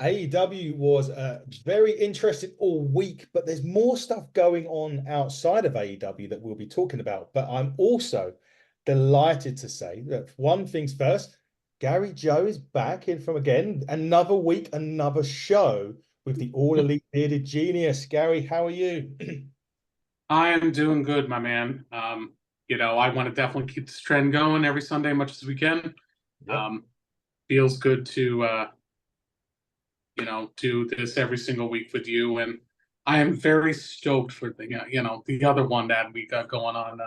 AEW was very interesting all week, but there's more stuff going on outside of AEW that we'll be talking about. But I'm also delighted to say that one thing's first, Gary Joe is back in from again another week, another show with the All Elite Bearded Genius. Gary, how are you? I am doing good, my man. I want to definitely keep this trend going every Sunday, much as we can. Yep. Um, Feels good to, do this every single week with you, and I am very stoked for the other one that we got going on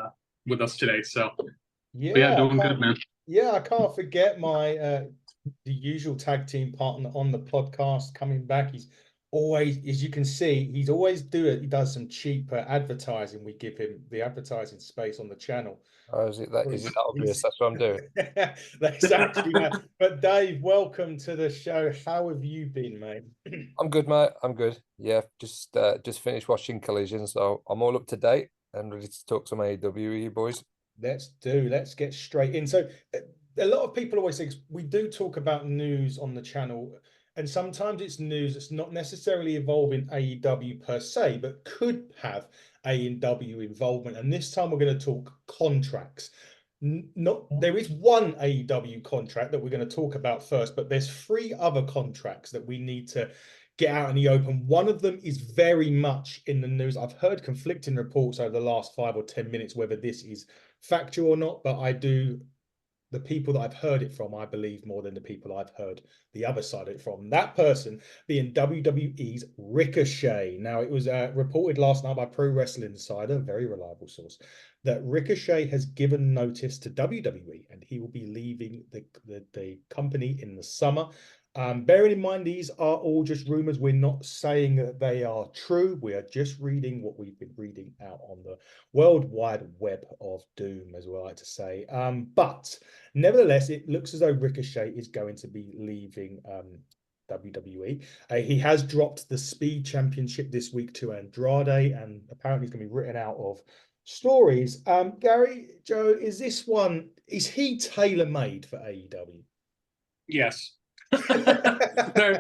with us today. So, but yeah, Yeah, I doing can't. good, man. Yeah, I can't forget my the usual tag team partner on the podcast coming back. He's always, as you can see, he's always do it. He does some cheap advertising. We give him the advertising space on the channel. Oh, is it that? Is it that obvious? He's That's what I'm doing. that's actually but Dave, welcome to the show. How have you been, mate? I'm good, mate. I'm good. Yeah, just finished watching Collision, so I'm all up to date and ready to talk some AEW, you boys. Let's get straight in. So a lot of people always think we do talk about news on the channel, and sometimes it's news that's not necessarily involving AEW per se, but could have AEW involvement. And this time we're going to talk contracts. Not there is one AEW contract that we're going to talk about first, but there's three other contracts that we need to get out in the open. One of them is very much in the news. I've heard conflicting reports over the last 5 or 10 minutes whether this is factual or not, but the people that I've heard it from, I believe more than the people I've heard the other side of it from. That person being WWE's Ricochet. Now, it was reported last night by Pro Wrestling Insider, a very reliable source, that Ricochet has given notice to WWE and he will be leaving the company in the summer. Bearing in mind, these are all just rumors. We're not saying that they are true. We are just reading what we've been reading out on the World Wide Web of Doom, as we like to say. But nevertheless, it looks as though Ricochet is going to be leaving WWE. He has dropped the Speed Championship this week to Andrade, and apparently he's going to be written out of stories. Gary, Joe, is he tailor-made for AEW? Yes.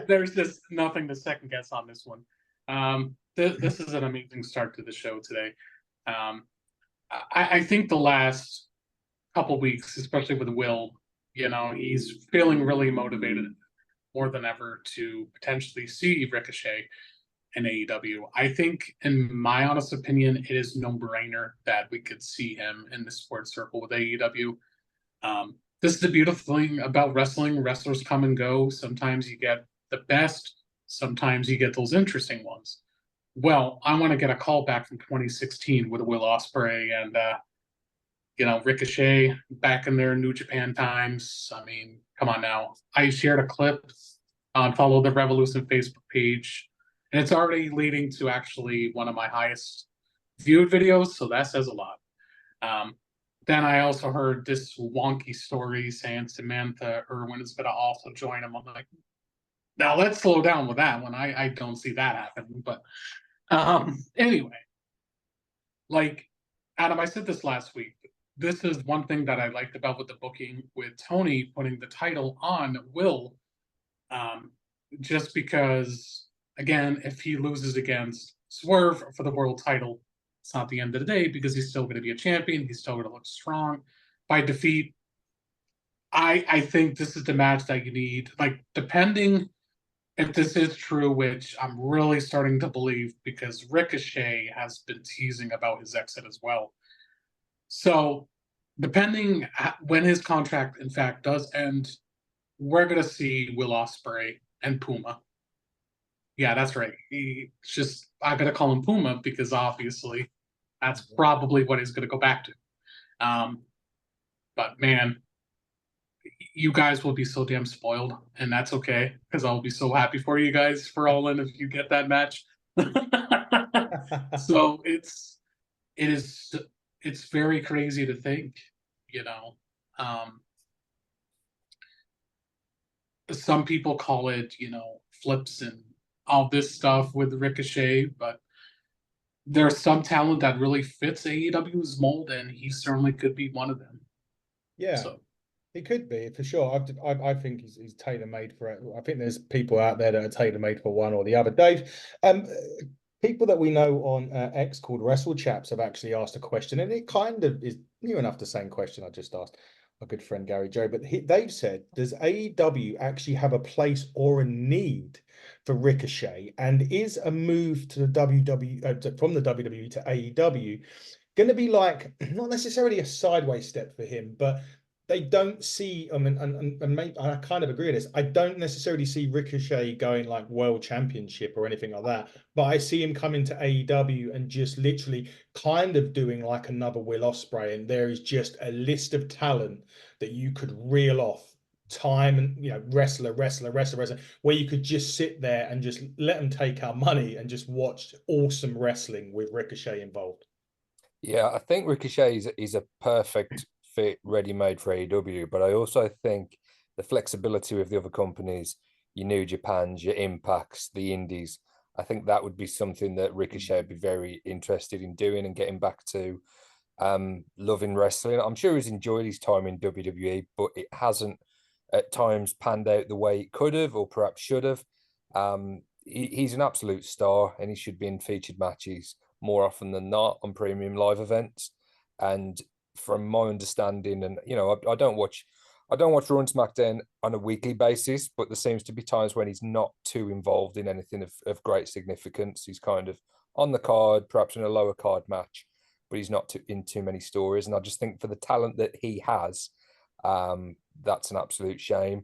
There's just nothing to second guess on this one. This is an amazing start to the show today. I think the last couple weeks, especially with Will, he's feeling really motivated more than ever to potentially see Ricochet in AEW. I think, in my honest opinion, it is no-brainer that we could see him in the sports circle with AEW. This is the beautiful thing about wrestling. Wrestlers come and go. Sometimes you get the best. Sometimes you get those interesting ones. Well, I want to get a call back from 2016 with Will Ospreay and, Ricochet back in their New Japan times. I mean, come on now. I shared a clip on Follow the Revolution Facebook page, and it's already leading to actually one of my highest viewed videos, so that says a lot. Then I also heard this wonky story saying Samantha Irwin is going to also join him. I'm like, now let's slow down with that one. I don't see that happening. But anyway, like Adam, I said this last week. This is one thing that I liked about with the booking with Tony putting the title on Will, just because, again, if he loses against Swerve for the world title, it's not the end of the day because he's still going to be a champion. He's still going to look strong. By defeat, I think this is the match that you need. Like, depending if this is true, which I'm really starting to believe because Ricochet has been teasing about his exit as well. So, depending when his contract, in fact, does end, we're going to see Will Ospreay and Puma. Yeah, that's right. I gotta call him Puma because obviously that's probably what he's gonna go back to. But man, you guys will be so damn spoiled, and that's okay because I'll be so happy for you guys for All In if you get that match. So it's very crazy to think, you know. Some people call it, flips and all this stuff with Ricochet, but there's some talent that really fits AEW's mold, and he certainly could be one of them. Yeah. So It could be for sure. I think he's tailor made for it. I think there's people out there that are tailor made for one or the other. Dave, people that we know on X called Wrestle Chaps have actually asked a question, and it kind of is near enough the same question I just asked my good friend Gary Joe. But they've said, does AEW actually have a place or a need for Ricochet, and is a move to the from the WWE to AEW going to be like not necessarily a sideways step for him, but they don't see, I mean, and maybe I kind of agree with this. I don't necessarily see Ricochet going like world championship or anything like that, but I see him coming to AEW and just literally kind of doing like another Will Ospreay, and there is just a list of talent that you could reel off time and wrestler, where you could just sit there and just let them take our money and just watch awesome wrestling with Ricochet involved. Yeah, I think Ricochet is a perfect fit, ready-made for AEW. But I also think the flexibility with the other companies, your New Japans, your Impacts, the Indies, I think that would be something that Ricochet would be very interested in doing and getting back to loving wrestling. I'm sure he's enjoyed his time in WWE, but it hasn't at times panned out the way it could have or perhaps should have. He's an absolute star and he should be in featured matches more often than not on premium live events. And from my understanding, and I don't watch Raw and SmackDown on a weekly basis, but there seems to be times when he's not too involved in anything of great significance. He's kind of on the card, perhaps in a lower card match, but he's not in too many stories. And I just think for the talent that he has, that's an absolute shame.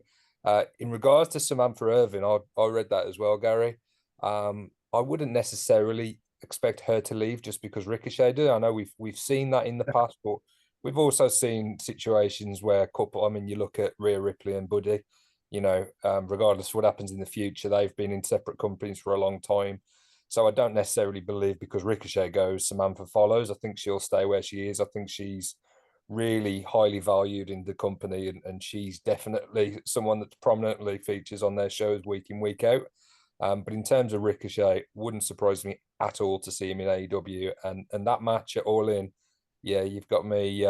In regards to Samantha Irvin, I read that as well, Gary. I wouldn't necessarily expect her to leave just because Ricochet did. I know we've seen that in the past, but we've also seen situations where a couple. I mean, you look at Rhea Ripley and Buddy. Regardless of what happens in the future, they've been in separate companies for a long time. So I don't necessarily believe because Ricochet goes, Samantha follows. I think she'll stay where she is. I think she's really highly valued in the company, and she's definitely someone that prominently features on their shows week in, week out. But in terms of Ricochet, wouldn't surprise me at all to see him in AEW, and that match at All In, yeah, you've got me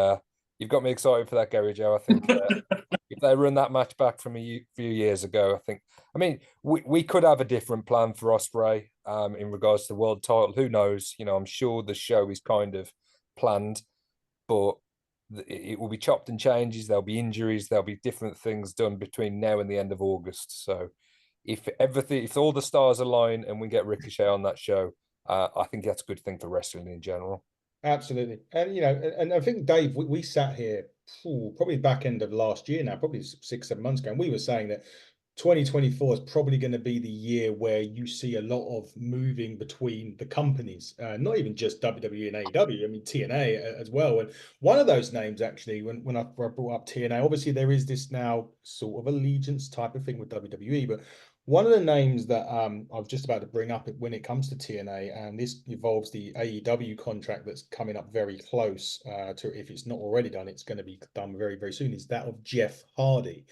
excited for that, Gary Joe. I think if they run that match back from a few years ago, I mean, we could have a different plan for Ospreay in regards to the world title. Who knows? I'm sure the show is kind of planned, but it will be chopped and changes. There'll be injuries. There'll be different things done between now and the end of August. So if all the stars align and we get Ricochet on that show, I think that's a good thing for wrestling in general. Absolutely. And I think, Dave, we sat here probably back end of last year now, probably 6, 7 months ago, and we were saying that 2024 is probably going to be the year where you see a lot of moving between the companies, not even just WWE and AEW, I mean, TNA as well. And one of those names, actually, when I brought up TNA, obviously there is this now sort of allegiance type of thing with WWE, but one of the names that I was just about to bring up when it comes to TNA, and this involves the AEW contract that's coming up very close to, if it's not already done, it's going to be done very, very soon, is that of Jeff Hardy.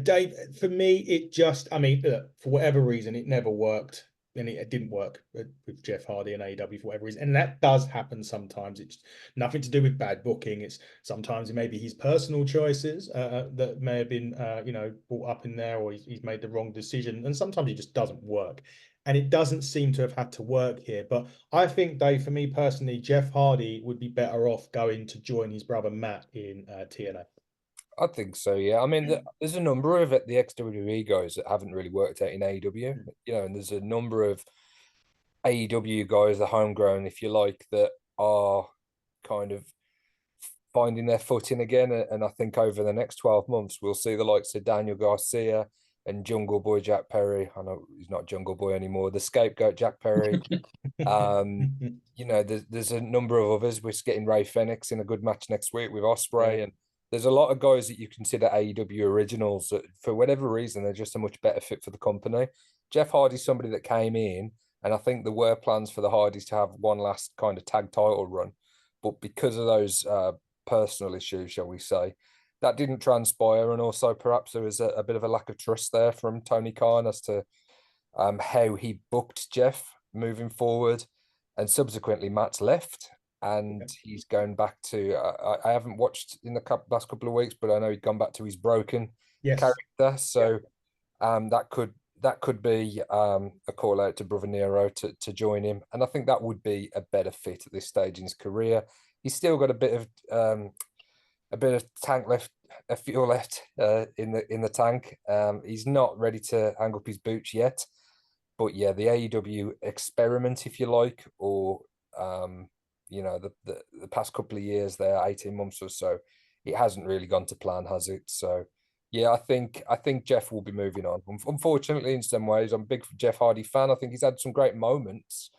Dave, for me, I mean, for whatever reason, it never worked. And it didn't work with Jeff Hardy and AEW for whatever reason. And that does happen sometimes. It's nothing to do with bad booking. It's sometimes it may be his personal choices that may have been, brought up in there, or he's made the wrong decision. And sometimes it just doesn't work. And it doesn't seem to have had to work here. But I think, Dave, for me personally, Jeff Hardy would be better off going to join his brother Matt in TNA. I think so, yeah. I mean, there's a number of the ex-WWE guys that haven't really worked out in AEW, and there's a number of AEW guys, the homegrown, if you like, that are kind of finding their footing again. And I think over the next 12 months, we'll see the likes of Daniel Garcia and Jungle Boy Jack Perry. I know he's not Jungle Boy anymore, the scapegoat Jack Perry. There's a number of others. We're getting Ray Fenix in a good match next week with Ospreay, Yeah. and there's a lot of guys that you consider AEW originals that, for whatever reason, they're just a much better fit for the company. Jeff Hardy's somebody that came in, and I think there were plans for the Hardys to have one last kind of tag title run, but because of those personal issues, shall we say, that didn't transpire, and also perhaps there was a bit of a lack of trust there from Tony Khan as to how he booked Jeff moving forward, and subsequently Matt's left. and he's going back to. I haven't watched in the last couple of weeks, but I know he's gone back to his broken character. So that could be a call out to Brother Nero to join him, and I think that would be a better fit at this stage in his career. He's still got a bit of tank left, a fuel left in the tank. He's not ready to hang up his boots yet, but yeah, the AEW experiment, if you like, or the past couple of years there, 18 months or so, it hasn't really gone to plan, has it? So yeah, I think Jeff will be moving on. Unfortunately, in some ways, I'm a big Jeff Hardy fan. I think he's had some great moments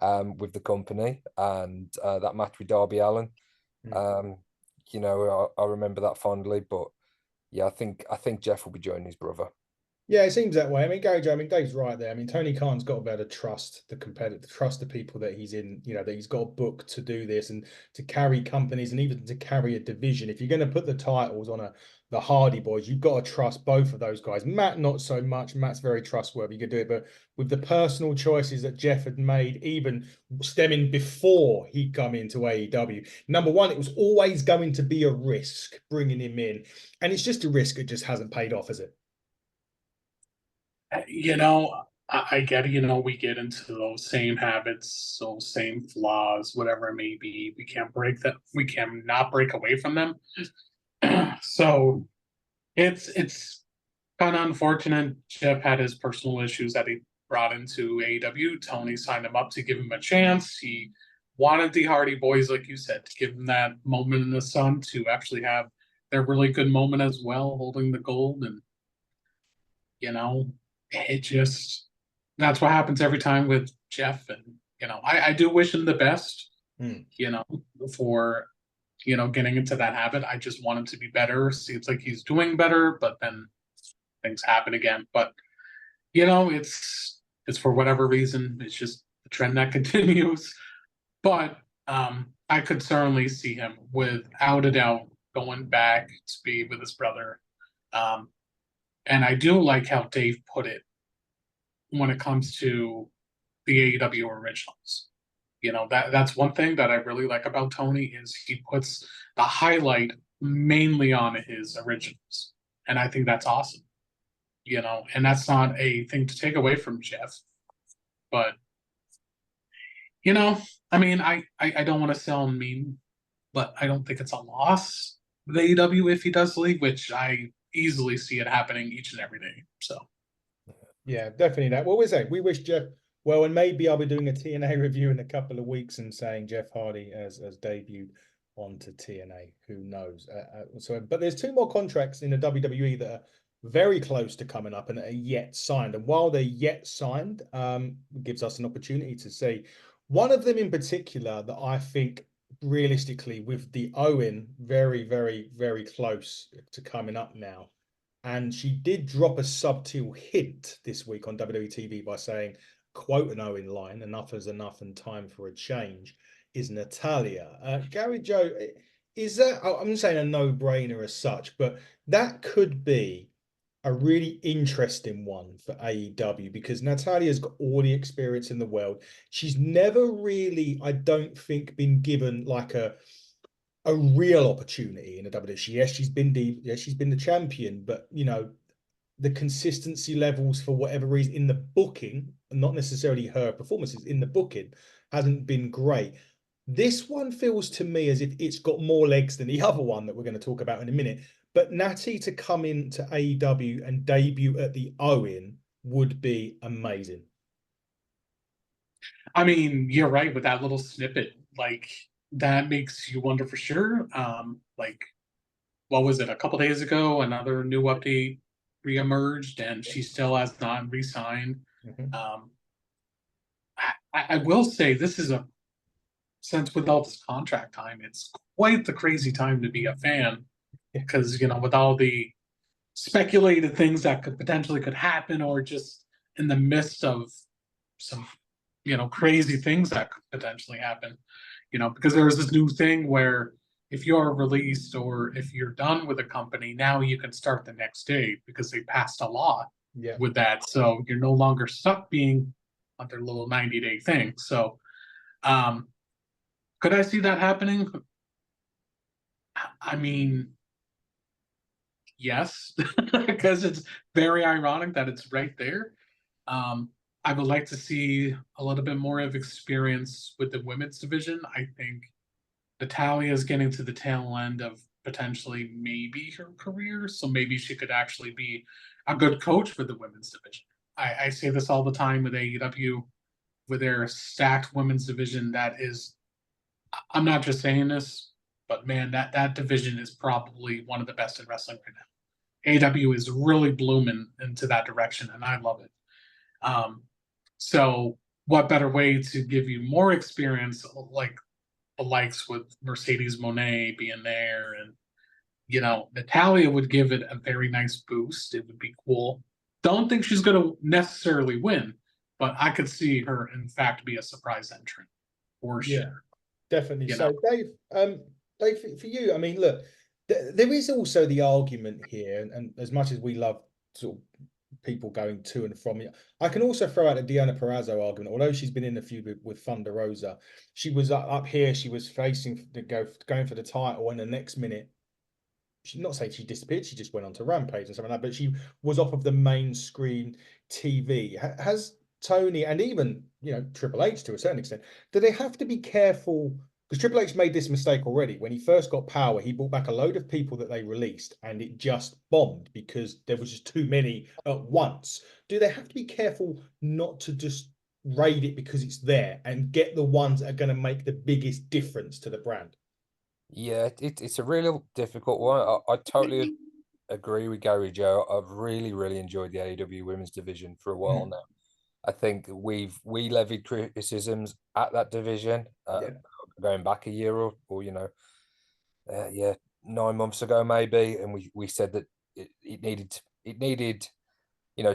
with the company, and that match with Darby Allin. I remember that fondly, but yeah, I think Jeff will be joining his brother. Yeah, it seems that way. I mean, Gary Joe, I mean, Dave's right there. I mean, Tony Khan's got to be able to trust the competitor, trust the people that he's in, that he's got a book to do this and to carry companies and even to carry a division. If you're going to put the titles on the Hardy Boys, you've got to trust both of those guys. Matt, not so much. Matt's very trustworthy. You could do it, but with the personal choices that Jeff had made, even stemming before he'd come into AEW, number one, it was always going to be a risk bringing him in. And it's just a risk. It just hasn't paid off, has it? I get it. We get into those same habits, those same flaws, whatever it may be. We can't break that. We can not break away from them. So it's kind of unfortunate. Jeff had his personal issues that he brought into AEW. Tony signed him up to give him a chance. He wanted the Hardy Boys, like you said, to give him that moment in the sun to actually have their really good moment as well, holding the gold. And it just, that's what happens every time with Jeff. And I do wish him the best for getting into that habit. I just want him to be better. Seems like he's doing better, but then things happen again. But it's for whatever reason, it's just the trend that continues. But I could certainly see him, without a doubt, going back to be with his brother. And I do like how Dave put it when it comes to the AEW originals. That's one thing that I really like about Tony is he puts the highlight mainly on his originals. And I think that's awesome. And that's not a thing to take away from Jeff. But, I mean, I don't want to sound mean, but I don't think it's a loss with AEW if he does leave, which I easily see it happening each and every day. So yeah, definitely that. Well, we wish Jeff well, and maybe I'll be doing a TNA review in a couple of weeks and saying Jeff Hardy has debuted onto TNA. Who knows? But there's two more contracts in the WWE that are very close to coming up and are yet signed. And while they're yet signed, gives us an opportunity to see one of them in particular that I think realistically, with the Owen very, very, very close to coming up now. And she did drop a subtle hint this week on WWE TV by saying, quote an Owen line, enough is enough and time for a change, is Natalia. Gary Joe, is that, I'm saying a no-brainer as such, but that could be a really interesting one for AEW because Natalia's got all the experience in the world. She's never really, I don't think, been given like a real opportunity in a WWE. Yes, she's been the champion, but the consistency levels for whatever reason in the booking, not necessarily her performances in the booking, hasn't been great. This one feels to me as if it's got more legs than the other one that we're going to talk about in a minute. But Natty to come into AEW and debut at the Owen would be amazing. I mean, you're right with that little snippet. Like, that makes you wonder for sure. What was it? A couple days ago, another new update reemerged, and she still has not re-signed. I will say this is since with all this contract time, it's quite the crazy time to be a fan because with all the speculated things that could happen, or just in the midst of some crazy things that could potentially happen. Because there was this new thing where if you're released or if you're done with a company, now you can start the next day because they passed a law with that. So you're no longer stuck being on their little 90-day thing. So Could I see that happening? I mean, yes, because it's very ironic that it's right there. Um, I would like to see a little bit more of experience with the women's division. I think Natalia is getting to the tail end of potentially maybe her career, so maybe she could actually be a good coach for the women's division. I say this all the time with AEW, with their stacked women's division. That is, I'm not just saying this, but man, that division is probably one of the best in wrestling right now. AEW is really blooming into that direction, and I love it. Um, so, what better way to give you more experience, like the likes with Mercedes Monet being there, and Natalia would give it a very nice boost. It would be cool. Don't think she's going to necessarily win, but I could see her, in fact, be a surprise entrant for Yeah, sure. definitely. You So, know, Dave, for you, I mean, look, there is also the argument here, and as much as we love sort of people going to and from it, I can also throw out the Deonna Purrazzo argument. Although she's been in a feud with Thunder Rosa, she was up here, she was facing going for the title, and the next minute, she not saying she disappeared, she just went on to Rampage and something like that, but she was off of the main screen TV. Has Tony and even Triple H to a certain extent, do they have to be careful? Because Triple H made this mistake already. When he first got power, he brought back a load of people that they released and it just bombed because there was just too many at once. Do they have to be careful not to just raid it because it's there and get the ones that are going to make the biggest difference to the brand? Yeah, it's a really difficult one. I totally agree with Gary Joe. I've really enjoyed the AEW women's division for a while now. I think we levied criticisms at that division Yeah. going back a year or yeah, 9 months ago maybe, and we said that it needed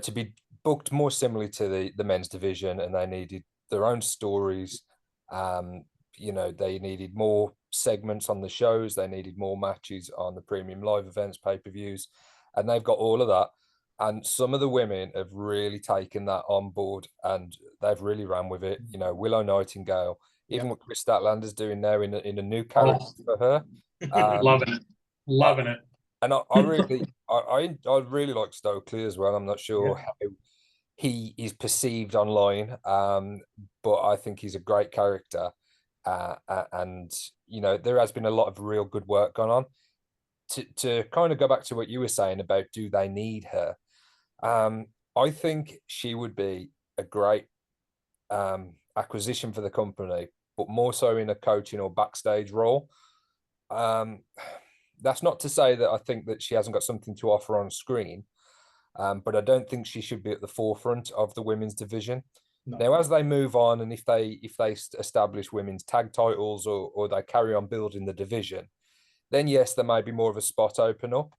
to be booked more similarly to the men's division, and they needed their own stories. Um, they needed more segments on the shows, they needed more matches on the premium live events, pay-per-views, and they've got all of that. And some of the women have really taken that on board and they've really ran with it. Willow Nightingale, even Yeah. what Chris Statlander's doing now in a new character oh, for her. loving it, I, loving it. and I really, I really like Stokely as well. I'm not sure Yeah. how he is perceived online, but I think he's a great character. And there has been a lot of real good work gone on. To kind of go back to what you were saying about do they need her? I think she would be a great acquisition for the company, but more so in a coaching or backstage role. Um, that's not to say that I think that she hasn't got something to offer on screen, but I don't think she should be at the forefront of the women's division. No. Now, as they move on, and if they establish women's tag titles or they carry on building the division, then yes, there may be more of a spot open up.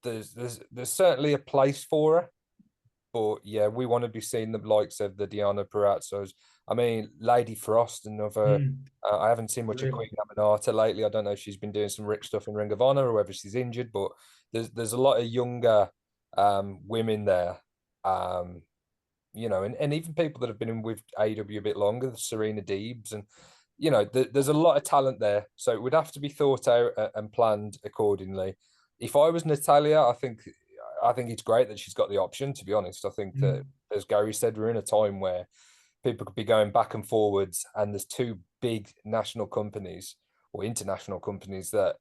There's certainly a place for her, but yeah, we want to be seeing the likes of the Deonna Purrazzos. I mean, Lady Frost, another. I haven't seen much of Queen Aminata lately. I don't know if she's been doing some Rick stuff in Ring of Honor or whether she's injured, but there's a lot of younger women there. And even people that have been in with AEW a bit longer, Serena Deebs, and there's a lot of talent there. So it would have to be thought out and planned accordingly. If I was Natalia, I think it's great that she's got the option. To be honest, I think that, as Gary said, we're in a time where people could be going back and forwards, and there's two big national companies or international companies that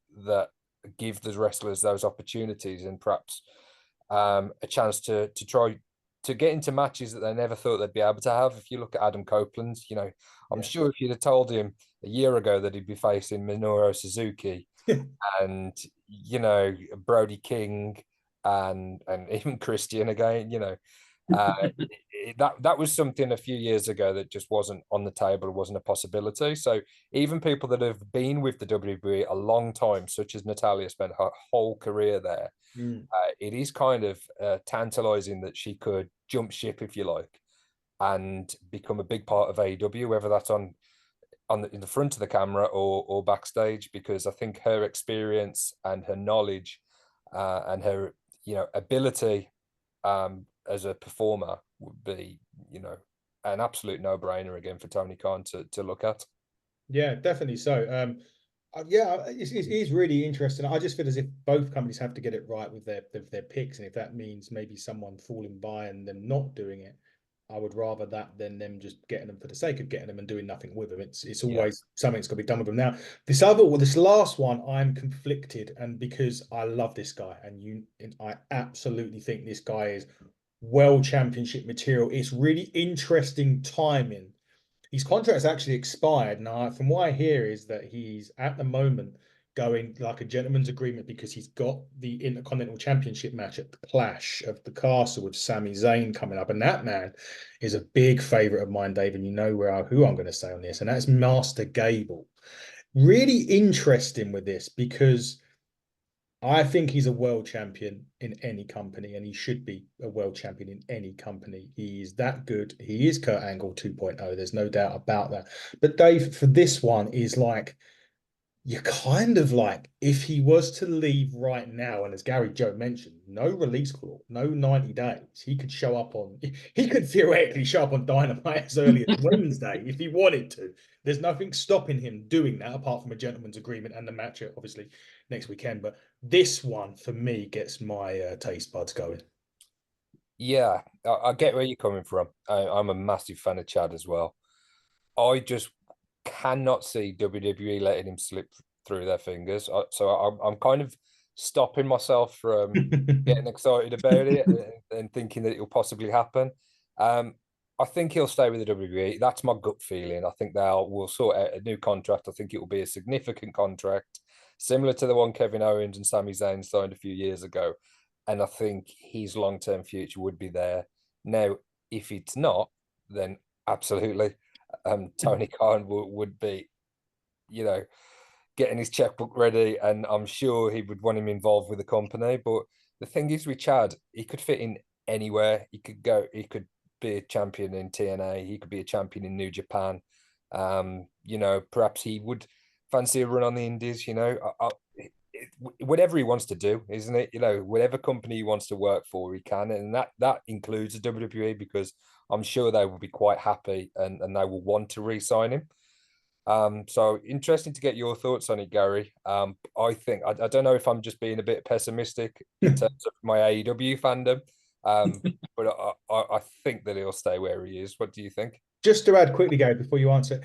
give the wrestlers those opportunities and perhaps a chance to try to get into matches that they never thought they'd be able to have. If you look at Adam Copeland, I'm sure if you'd have told him a year ago that he'd be facing Minoru Suzuki and Brody King and even Christian again, that was something a few years ago that just wasn't on the table, wasn't a possibility. So even people that have been with the WWE a long time, such as Natalia, spent her whole career there. It is kind of tantalizing that she could jump ship, if you like, and become a big part of AEW, whether that's in the front of the camera or backstage, because I think her experience and her knowledge and her ability as a performer would be an absolute no-brainer again for Tony Khan to look at. Yeah, definitely so. Yeah, it is really interesting. I just feel as if both companies have to get it right with their picks, and if that means maybe someone falling by and them not doing it, I would rather that than them just getting them for the sake of getting them and doing nothing with them. It's Yeah. always something's got to be done with them. Now, this last one, I'm conflicted, and because I love this guy, and I absolutely think this guy is world championship material. It's really interesting timing. His contract's actually expired. Now, from what I hear, is that he's at the moment going like a gentleman's agreement because he's got the Intercontinental Championship match at the Clash of the Castle with Sami Zayn coming up, and that man is a big favorite of mine, Dave. And you know who I'm going to say on this, and that's Master Gable. Really interesting with this because I think he's a world champion in any company, and he should be a world champion in any company. He's that good. He is Kurt Angle 2.0. There's no doubt about that. But Dave, for this one, is like you're kind of like if he was to leave right now, and as Gary Joe mentioned, no release clause, no 90 days. He could show up on. He could theoretically show up on Dynamite as early as Wednesday if he wanted to. There's nothing stopping him doing that apart from a gentleman's agreement and the match, obviously next weekend. But this one for me gets my taste buds going. Yeah, I get where you're coming from. I'm a massive fan of Chad as well. I just cannot see WWE letting him slip through their fingers. So I'm kind of stopping myself from getting excited about it and thinking that it will possibly happen. I think he'll stay with the WWE. That's my gut feeling. I think will sort out a new contract. I think it will be a significant contract, similar to the one Kevin Owens and Sami Zayn signed a few years ago. And I think his long-term future would be there. Now, if it's not, then absolutely, Tony Khan would be, you know, getting his checkbook ready, and I'm sure he would want him involved with the company. But the thing is, with Chad, he could fit in anywhere. He could be a champion in TNA. He could be a champion in New Japan. Perhaps he would fancy a run on the Indies. Whatever he wants to do, isn't it? Whatever company he wants to work for, he can, and that includes the WWE because I'm sure they will be quite happy and they will want to re-sign him. So interesting to get your thoughts on it, Gary. I think I don't know if I'm just being a bit pessimistic in terms of my AEW fandom, but I think that he'll stay where he is. What do you think? Just to add quickly, Gary, before you answer,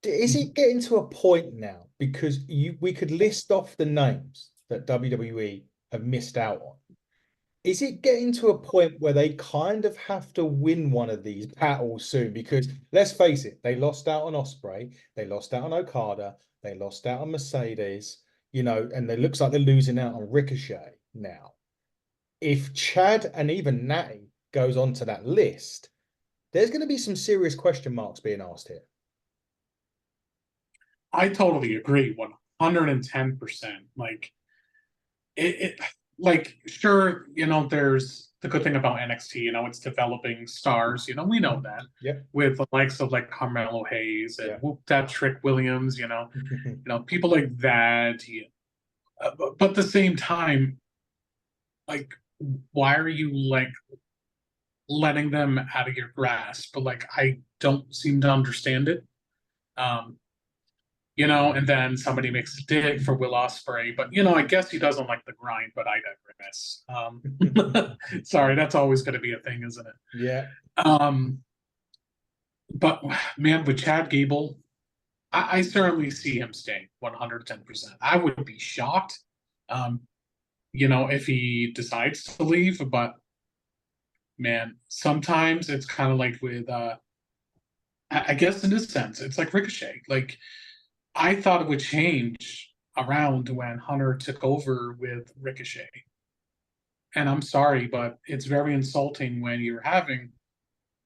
is it getting to a point now because we could list off the names that WWE have missed out on? Is it getting to a point where they kind of have to win one of these battles soon? Because let's face it, they lost out on Osprey, they lost out on Okada, they lost out on Mercedes, and it looks like they're losing out on Ricochet now. If Chad and even Natty goes onto that list, there's going to be some serious question marks being asked here. I totally agree, 110%. Like sure, there's the good thing about NXT, it's developing stars, we know that. Yep. With the likes of like Carmelo Hayes and that Trick Williams, people like that. But at the same time, like, why are you like letting them out of your grasp? But like, I don't seem to understand it. And then somebody makes a dig for Will Ospreay, but I guess he doesn't like the grind, but I digress. Sorry, that's always going to be a thing, isn't it? Yeah. But man, with Chad Gable, I certainly see him staying 110%. I would be shocked, if he decides to leave, but man, sometimes it's kind of like with, I guess in this sense, it's like Ricochet. Like, I thought it would change around when Hunter took over with Ricochet. And I'm sorry, but it's very insulting when you're having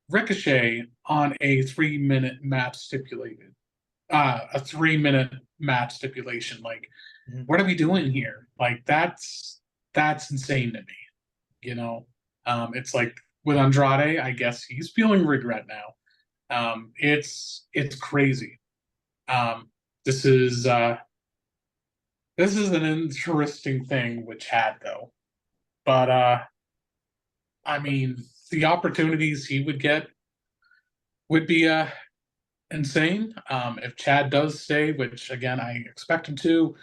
Ricochet on a 3-minute match stipulated. A 3-minute match stipulation. Like, what are we doing here? Like, that's insane to me. It's like with Andrade, I guess he's feeling regret now. It's crazy. This is an interesting thing with Chad, though. But I mean, the opportunities he would get would be insane. If Chad does stay, which again I expect him to,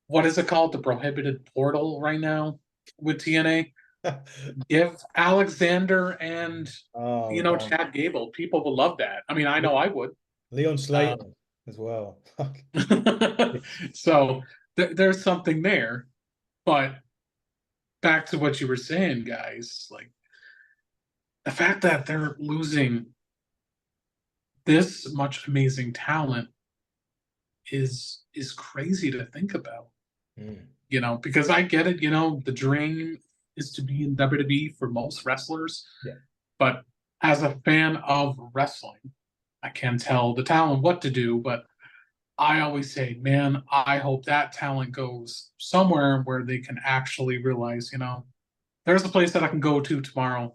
what is it called? The prohibited portal right now with TNA. Give Alexander and Oh, damn. Chad Gable. People will love that. I mean, I know I would. Leon Um, Slater as well. so there's something there, but back to what you were saying, guys. Like the fact that they're losing this much amazing talent is crazy to think about. Mm. Because I get it. The dream is to be in WWE for most wrestlers, Yeah. but as a fan of wrestling, I can't tell the talent what to do, but I always say, man, I hope that talent goes somewhere where they can actually realize, there's a place that I can go to tomorrow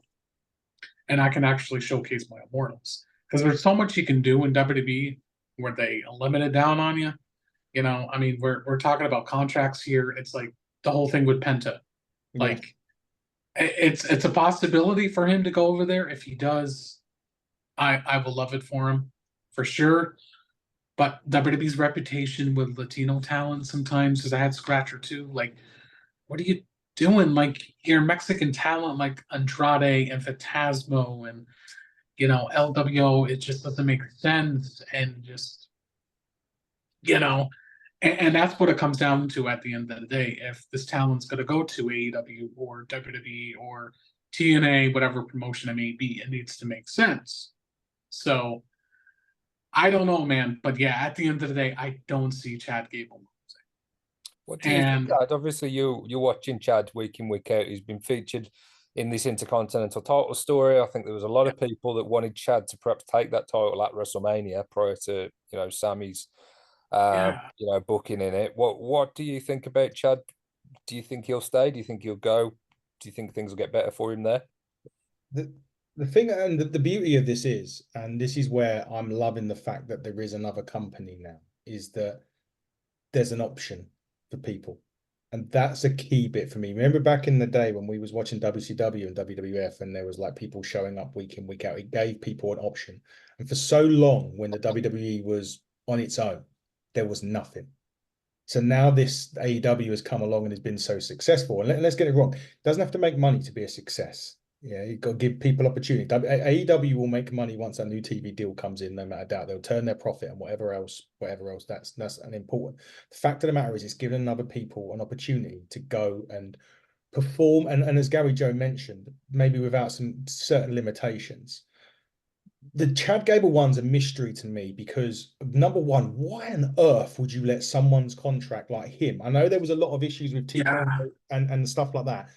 and I can actually showcase my immortals. Because there's so much you can do in WWE where they limit it down on you. I mean, we're talking about contracts here. It's like the whole thing with Penta. Yeah. Like it's a possibility for him to go over there. If he does, I will love it for him for sure. But WWE's reputation with Latino talent sometimes is a head scratcher too. Like, what are you doing? Like, your Mexican talent like Andrade and Phantasmo and LWO, it just doesn't make sense. And just and that's what it comes down to at the end of the day. If this talent's going to go to AEW or WWE or TNA, whatever promotion it may be, it needs to make sense. So I don't know, man. But yeah, at the end of the day, I don't see Chad Gable. What do you think, And Chad? Obviously, you're watching Chad week in, week out. He's been featured in this Intercontinental title story. I think there was a lot of people that wanted Chad to perhaps take that title at WrestleMania prior to Sammy's yeah, booking in it. What do you think about Chad? Do you think he'll stay? Do you think he'll go? Do you think things will get better for him there? The the thing and the beauty of this is, and this is where I'm loving the fact that there is another company now, is that there's an option for people. And that's a key bit for me. Remember back in the day when we was watching WCW and WWF and there was like people showing up week in, week out, it gave people an option. And for so long, when the WWE was on its own, there was nothing. So now this AEW has come along and has been so successful. And let's get it wrong, it doesn't have to make money to be a success. Yeah, you've got to give people opportunity. AEW will make money once that new TV deal comes in, no matter doubt. They'll turn their profit and whatever else. That's an important. The fact of the matter is, it's giving other people an opportunity to go and perform. And as Gary Joe mentioned, maybe without some certain limitations. The Chad Gable one's a mystery to me because number one, why on earth would you let someone's contract like him? I know there was a lot of issues with yeah. TK and stuff like that,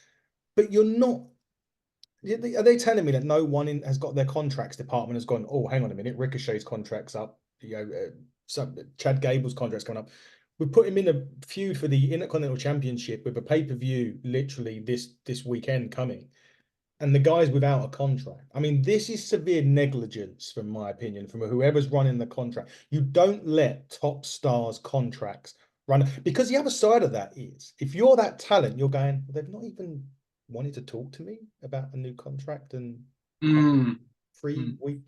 but you're not. Are they telling me that no one has got their contracts department has gone, oh, hang on a minute, Ricochet's contract's up, so Chad Gable's contract's coming up. We put him in a feud for the Intercontinental Championship with a pay-per-view literally this weekend coming. And the guy's without a contract. I mean, this is severe negligence, from my opinion, from whoever's running the contract. You don't let top stars' contracts run. Because the other side of that is, if you're that talent, you're going, well, they've not even wanted to talk to me about a new contract and Mm, 3 week,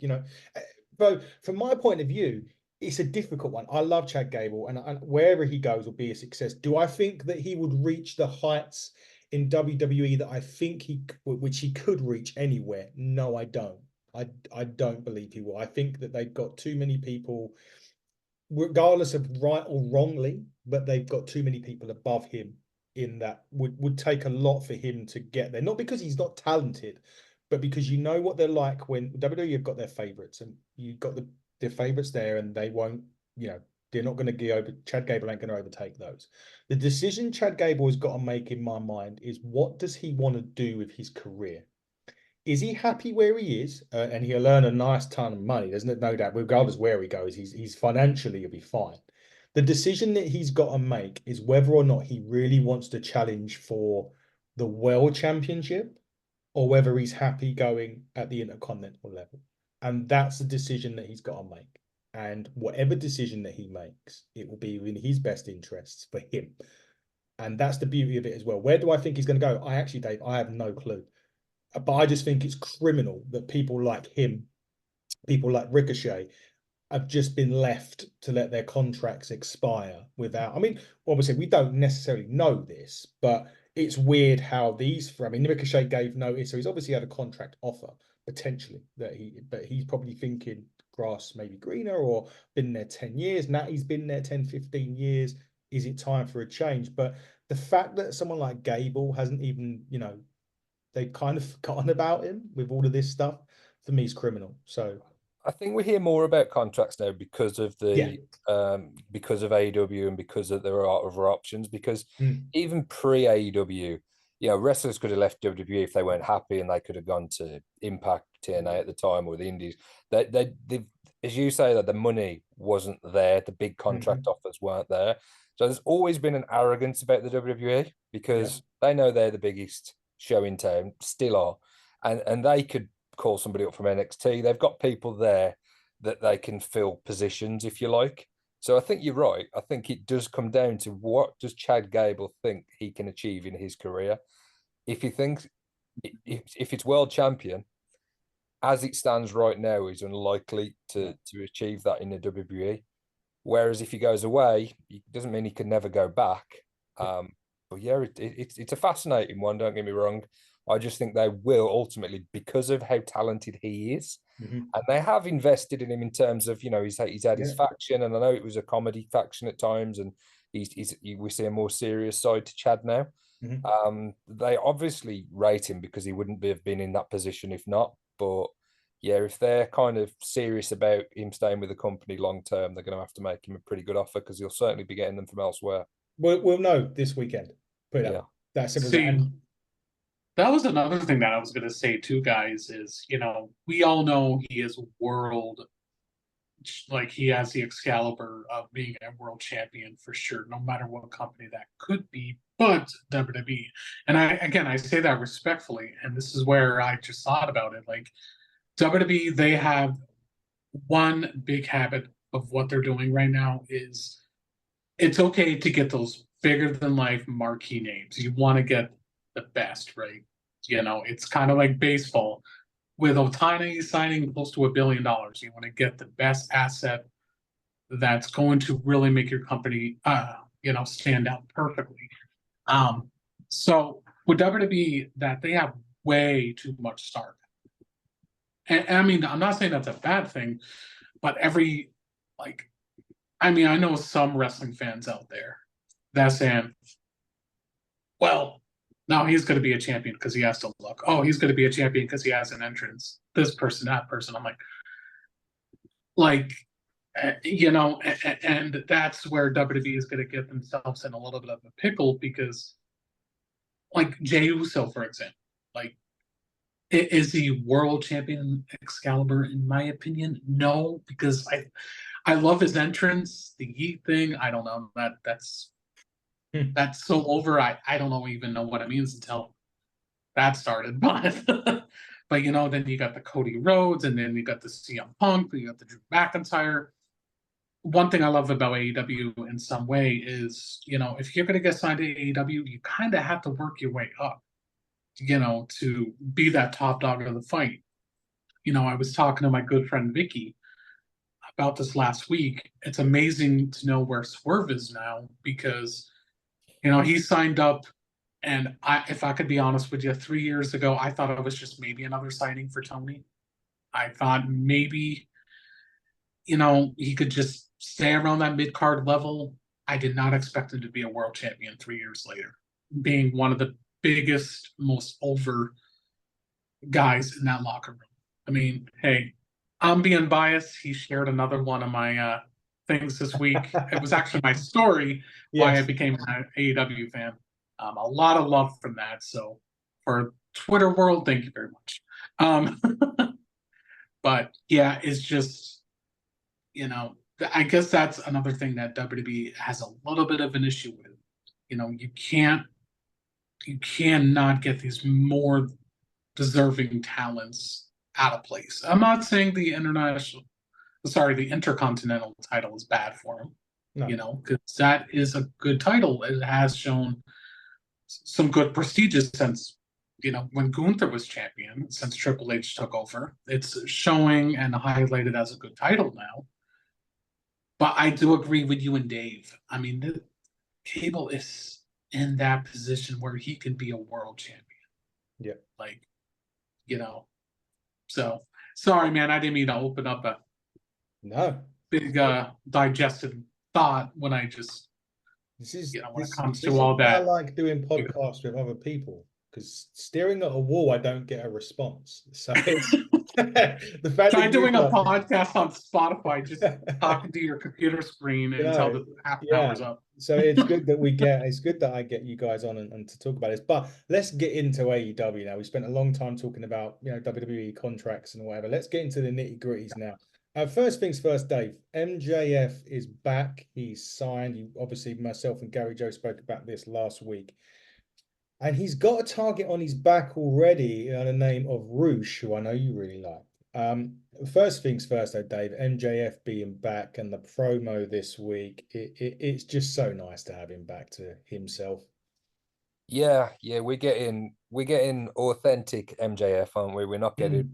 So from my point of view, it's a difficult one. I love Chad Gable, and wherever he goes will be a success. Do I think that he would reach the heights in WWE that I think which he could reach anywhere? No, I don't. I don't believe he will. I think that they've got too many people, regardless of right or wrongly, but they've got too many people above him in that would take a lot for him to get there. Not because he's not talented, but because you know what they're like when WWE have got their favorites and you've got their favorites there and they won't, they're not going to get over. Chad Gable ain't going to overtake those. The decision Chad Gable has got to make in my mind is, what does he want to do with his career? Is he happy where he is? And he'll earn a nice ton of money. There's no doubt, regardless where he goes, he's financially, he'll be fine. The decision that he's got to make is whether or not he really wants to challenge for the World Championship or whether he's happy going at the Intercontinental level. And that's the decision that he's got to make. And whatever decision that he makes, it will be in his best interests for him. And that's the beauty of it as well. Where do I think he's going to go? Dave, I have no clue. But I just think it's criminal that people like him, people like Ricochet, have just been left to let their contracts expire without. I mean, obviously, we don't necessarily know this, but it's weird how these. I mean, Ricochet gave notice, so he's obviously had a contract offer potentially but he's probably thinking grass maybe greener, or been there 10 years. Natty's been there 10, 15 years. Is it time for a change? But the fact that someone like Gable hasn't even, they've kind of forgotten about him with all of this stuff, for me is criminal. So I think we hear more about contracts now because of yeah. because of AEW and because of there are other options. Because Mm. even pre AEW, wrestlers could have left WWE if they weren't happy, and they could have gone to Impact, TNA at the time, or the Indies. They as you say, that the money wasn't there, the big contract offers weren't there. So there's always been an arrogance about the WWE because they know they're the biggest show in town, still are, and they could call somebody up from NXT. They've got people there that they can fill positions, if you like. So I think you're right. I think it does come down to what does Chad Gable think he can achieve in his career. If he thinks if it's world champion, as it stands right now, he's unlikely to achieve that in the WWE. Whereas if he goes away, it doesn't mean he can never go back. But yeah, it's a fascinating one. Don't get me wrong. I just think they will ultimately, because of how talented he is, and they have invested in him in terms of, he's had his faction, and I know it was a comedy faction at times, and we see a more serious side to Chad now. They obviously rate him because he wouldn't have been in that position if not. But yeah, if they're kind of serious about him staying with the company long term, they're going to have to make him a pretty good offer because he'll certainly be getting them from elsewhere. We'll know this weekend. Put it up. That's simple. See, that was another thing that I was going to say too, guys, is, we all know he is world, like he has the Excalibur of being a world champion for sure, no matter what company that could be, but WWE. And I say that respectfully, and this is where I just thought about it. Like WWE, they have one big habit of what they're doing right now is it's okay to get those bigger than life marquee names. You want to get the best, right? It's kind of like baseball. With Ohtani signing close to $1 billion, you want to get the best asset that's going to really make your company, stand out perfectly. So with WWE, that they have way too much star. And I mean, I'm not saying that's a bad thing, but I know some wrestling fans out there that's saying, well, no, he's going to be a champion because he has to look. Oh, he's going to be a champion because he has an entrance. This person, that person. I'm and that's where WWE is going to get themselves in a little bit of a pickle because, like Jey Uso, for example, is he world champion Excalibur? In my opinion, no, because I love his entrance, the Yeet thing. I don't know that's so over. I don't even know what it means until that started. But then you got the Cody Rhodes, and then you got the CM Punk, you got the Drew McIntyre. One thing I love about AEW in some way is, if you're going to get signed to AEW, you kind of have to work your way up, to be that top dog of the fight. I was talking to my good friend Vicky about this last week. It's amazing to know where Swerve is now because, he signed up, and if I could be honest with you, 3 years ago, I thought it was just maybe another signing for Tony. I thought maybe, he could just stay around that mid-card level. I did not expect him to be a world champion 3 years later, being one of the biggest, most over guys in that locker room. I mean, hey, I'm being biased. He shared another one of my things this week. It was actually my story why I became an AEW fan. A lot of love from that. So for Twitter world, thank you very much. But yeah, it's just, I guess that's another thing that WWE has a little bit of an issue with. You cannot get these more deserving talents out of place. I'm not saying the Intercontinental title is bad for him. No. Because that is a good title. It has shown some good prestigious since, when Gunther was champion, since Triple H took over. It's showing and highlighted as a good title now. But I do agree with you and Dave. I mean, the Cable is in that position where he can be a world champion. Yeah. Like, you know. So sorry, man. I didn't mean to open up a No. big digested thought when I just, This is when it this comes this to is all why I that. like doing podcasts with other people, because staring at a wall, I don't get a response. So it's the fact Try that you doing a guys, podcast on Spotify, just talking to your computer screen you until know, the half an yeah. hour's up. So it's good that I get you guys on and to talk about this. But let's get into AEW now. We spent a long time talking about, WWE contracts and whatever. Let's get into the nitty-gritties now. First things first, Dave. MJF is back. He's signed. Obviously, myself and Gary Joe spoke about this last week. And he's got a target on his back already on the name of Roosh, who I know you really like. First things first, though, Dave. MJF being back and the promo this week, it's just so nice to have him back to himself. Yeah, we're getting authentic MJF, aren't we? We're not getting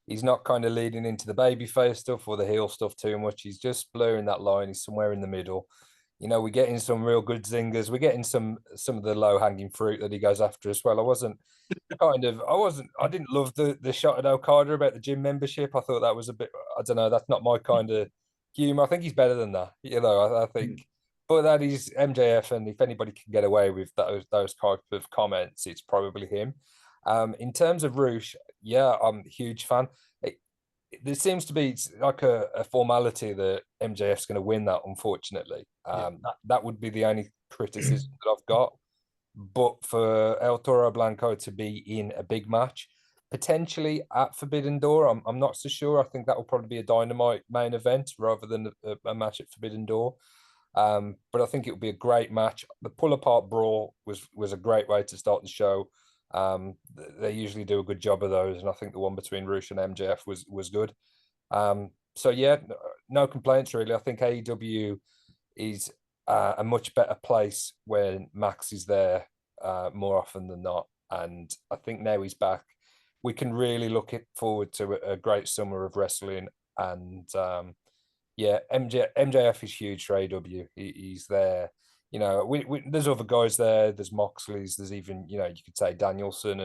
he's not kind of leading into the babyface stuff or the heel stuff too much. He's just blurring that line. He's somewhere in the middle. We're getting some real good zingers. We're getting some of the low hanging fruit that he goes after as well. I didn't love the shot at Okada about the gym membership. I thought that was a bit, I don't know, that's not my kind of humor. I think he's better than that. I think, but that is MJF, and if anybody can get away with those type of comments, it's probably him. In terms of Roosh, yeah, I'm a huge fan. There seems to be like a formality that MJF's going to win that, unfortunately. That would be the only criticism that I've got. But for El Toro Blanco to be in a big match, potentially at Forbidden Door, I'm not so sure. I think that will probably be a Dynamite main event rather than a match at Forbidden Door. But I think it would be a great match. The pull apart brawl was a great way to start the show. They usually do a good job of those, and I think the one between Roosh and MJF was good. So yeah, no complaints really. I think AEW is a much better place when Max is there more often than not, and I think now he's back, we can really forward to a great summer of wrestling. And yeah, MJF is huge for AEW. He's there. There's other guys there. There's Moxley's. There's even you could say Danielson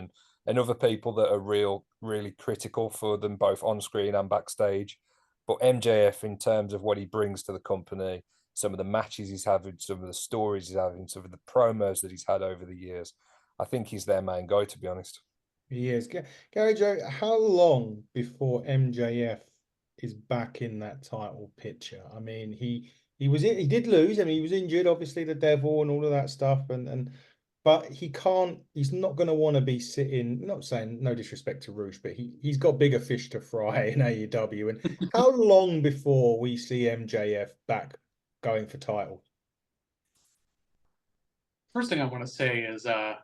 and other people that are really critical for them both on screen and backstage. But MJF, in terms of what he brings to the company, some of the matches he's having, some of the stories he's having, some of the promos that he's had over the years, I think he's their main guy, to be honest. He is. Gary Joe, how long before MJF is back in that title picture? I mean, he did lose. I mean, he was injured, obviously, the devil and all of that stuff, but he's not going to want to be sitting, not saying no disrespect to Roosh, but he's got bigger fish to fry in AEW. And how long before we see MJF back going for titles? First thing I want to say is the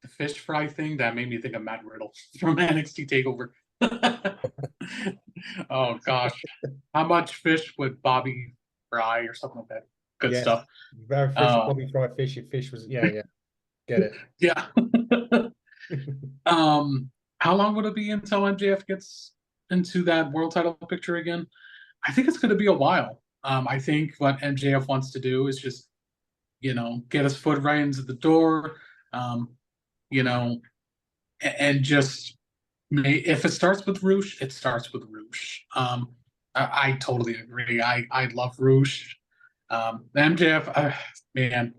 fish fry thing that made me think of Matt Riddle from NXT Takeover. Oh gosh, how much fish would Bobby fry or something like that? Good Yes, stuff. very fish would probably fry fish if fish was, yeah, get it. Yeah. How long would it be until MJF gets into that world title picture again? I think it's going to be a while. I think what MJF wants to do is just, get his foot right into the door, you know, and just if it starts with Roosh, it starts with Roosh. I totally agree. I love Roosh. MJF, man,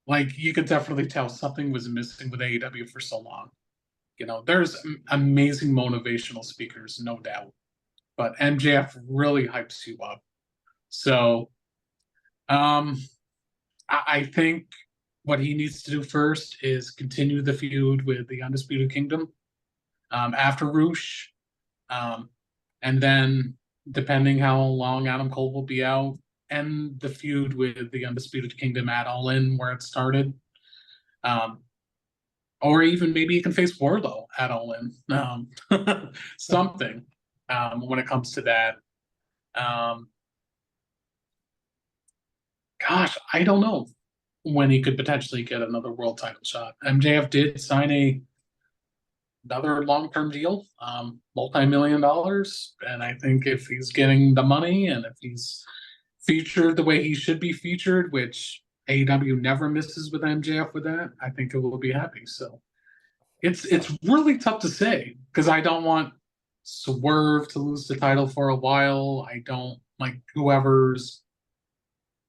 like you could definitely tell something was missing with AEW for so long. There's amazing motivational speakers, no doubt, but MJF really hypes you up. So, I think what he needs to do first is continue the feud with the Undisputed Kingdom after Roosh. And then, depending how long Adam Cole will be out, end the feud with the Undisputed Kingdom at All In, where it started. Or even maybe he can face Wardlow at All In. Something when it comes to that. Gosh, I don't know when he could potentially get another world title shot. MJF did sign another long-term deal, multi-million dollars, and I think if he's getting the money and if he's featured the way he should be featured, which AEW never misses with MJF with that, I think it will be happy. So it's really tough to say because I don't want Swerve to lose the title for a while. I don't like whoever's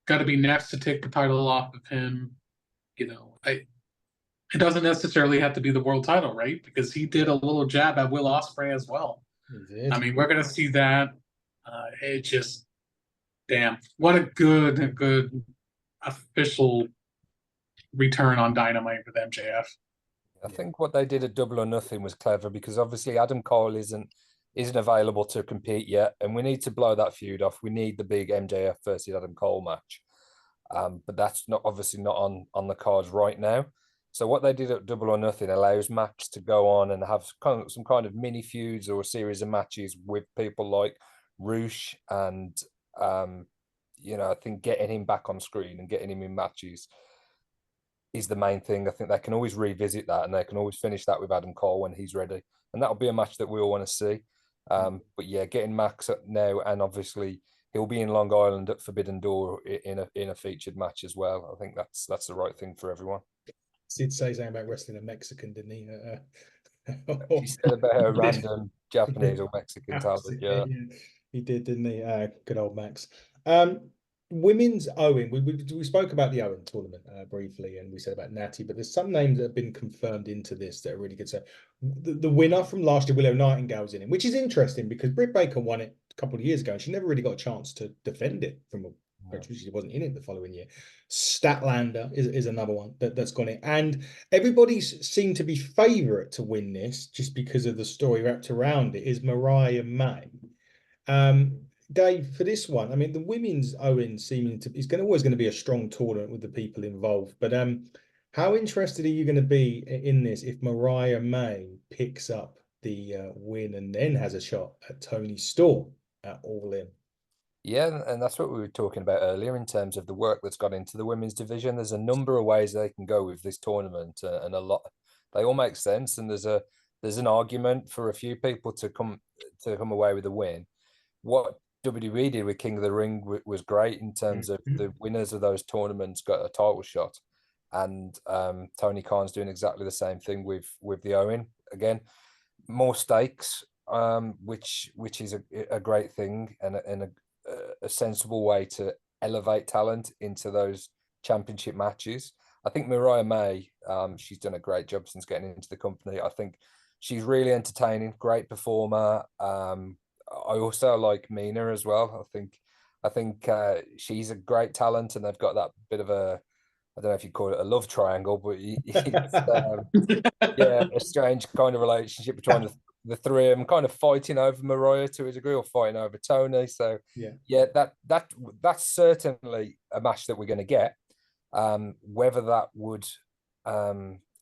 got to be next to take the title off of him. It doesn't necessarily have to be the world title, right? Because he did a little jab at Will Ospreay as well. I mean, we're gonna see that. It just, damn, what a good official return on Dynamite with MJF. I think what they did at Double or Nothing was clever because obviously Adam Cole isn't available to compete yet, and we need to blow that feud off. We need the big MJF versus Adam Cole match, but that's obviously not on the cards right now. So what they did at Double or Nothing allows matches to go on and have some kind of mini feuds or a series of matches with people like Roosh and I think getting him back on screen and getting him in matches is the main thing. I think they can always revisit that and they can always finish that with Adam Cole when he's ready. And that'll be a match that we all want to see. But yeah, getting Max up now, and obviously he'll be in Long Island at Forbidden Door in a featured match as well. I think that's the right thing for everyone. Did say something about wrestling a Mexican, didn't he? He said about a random Japanese or Mexican talent. Yeah, he did, didn't he? Good old Max. Women's Owen. We spoke about the Owen tournament briefly, and we said about Natty, but there's some names that have been confirmed into this that are really good. So the winner from last year, Willow Nightingale's in it, which is interesting because Britt Baker won it a couple of years ago, and she never really got a chance to defend it from she wasn't in it the following year. Statlander is another one that's gone in, and everybody's seemed to be favourite to win this just because of the story wrapped around it. Is Mariah May. Dave, for this one, I mean, the women's Owen seeming to is always going to be a strong tournament with the people involved. But how interested are you going to be in this if Mariah May picks up the win and then has a shot at Toni Storm at All In? Yeah, and that's what we were talking about earlier in terms of the work that's gone into the women's division. There's a number of ways they can go with this tournament, and a lot. They all make sense, and there's an argument for a few people to come away with a win. What WWE did with King of the Ring was great in terms of the winners of those tournaments got a title shot, and Tony Khan's doing exactly the same thing with the Owen. Again, more stakes, which is a great thing and a sensible way to elevate talent into those championship matches. I think Mariah May, she's done a great job since getting into the company. I think she's really entertaining, great performer. I also like Mina as well. I think she's a great talent, and they've got that bit of a, I don't know if you call it a love triangle, but yeah, a strange kind of relationship between the three of them, kind of fighting over Mariah to a degree, or fighting over Tony. So yeah, that's certainly a match that we're going to get. Whether that would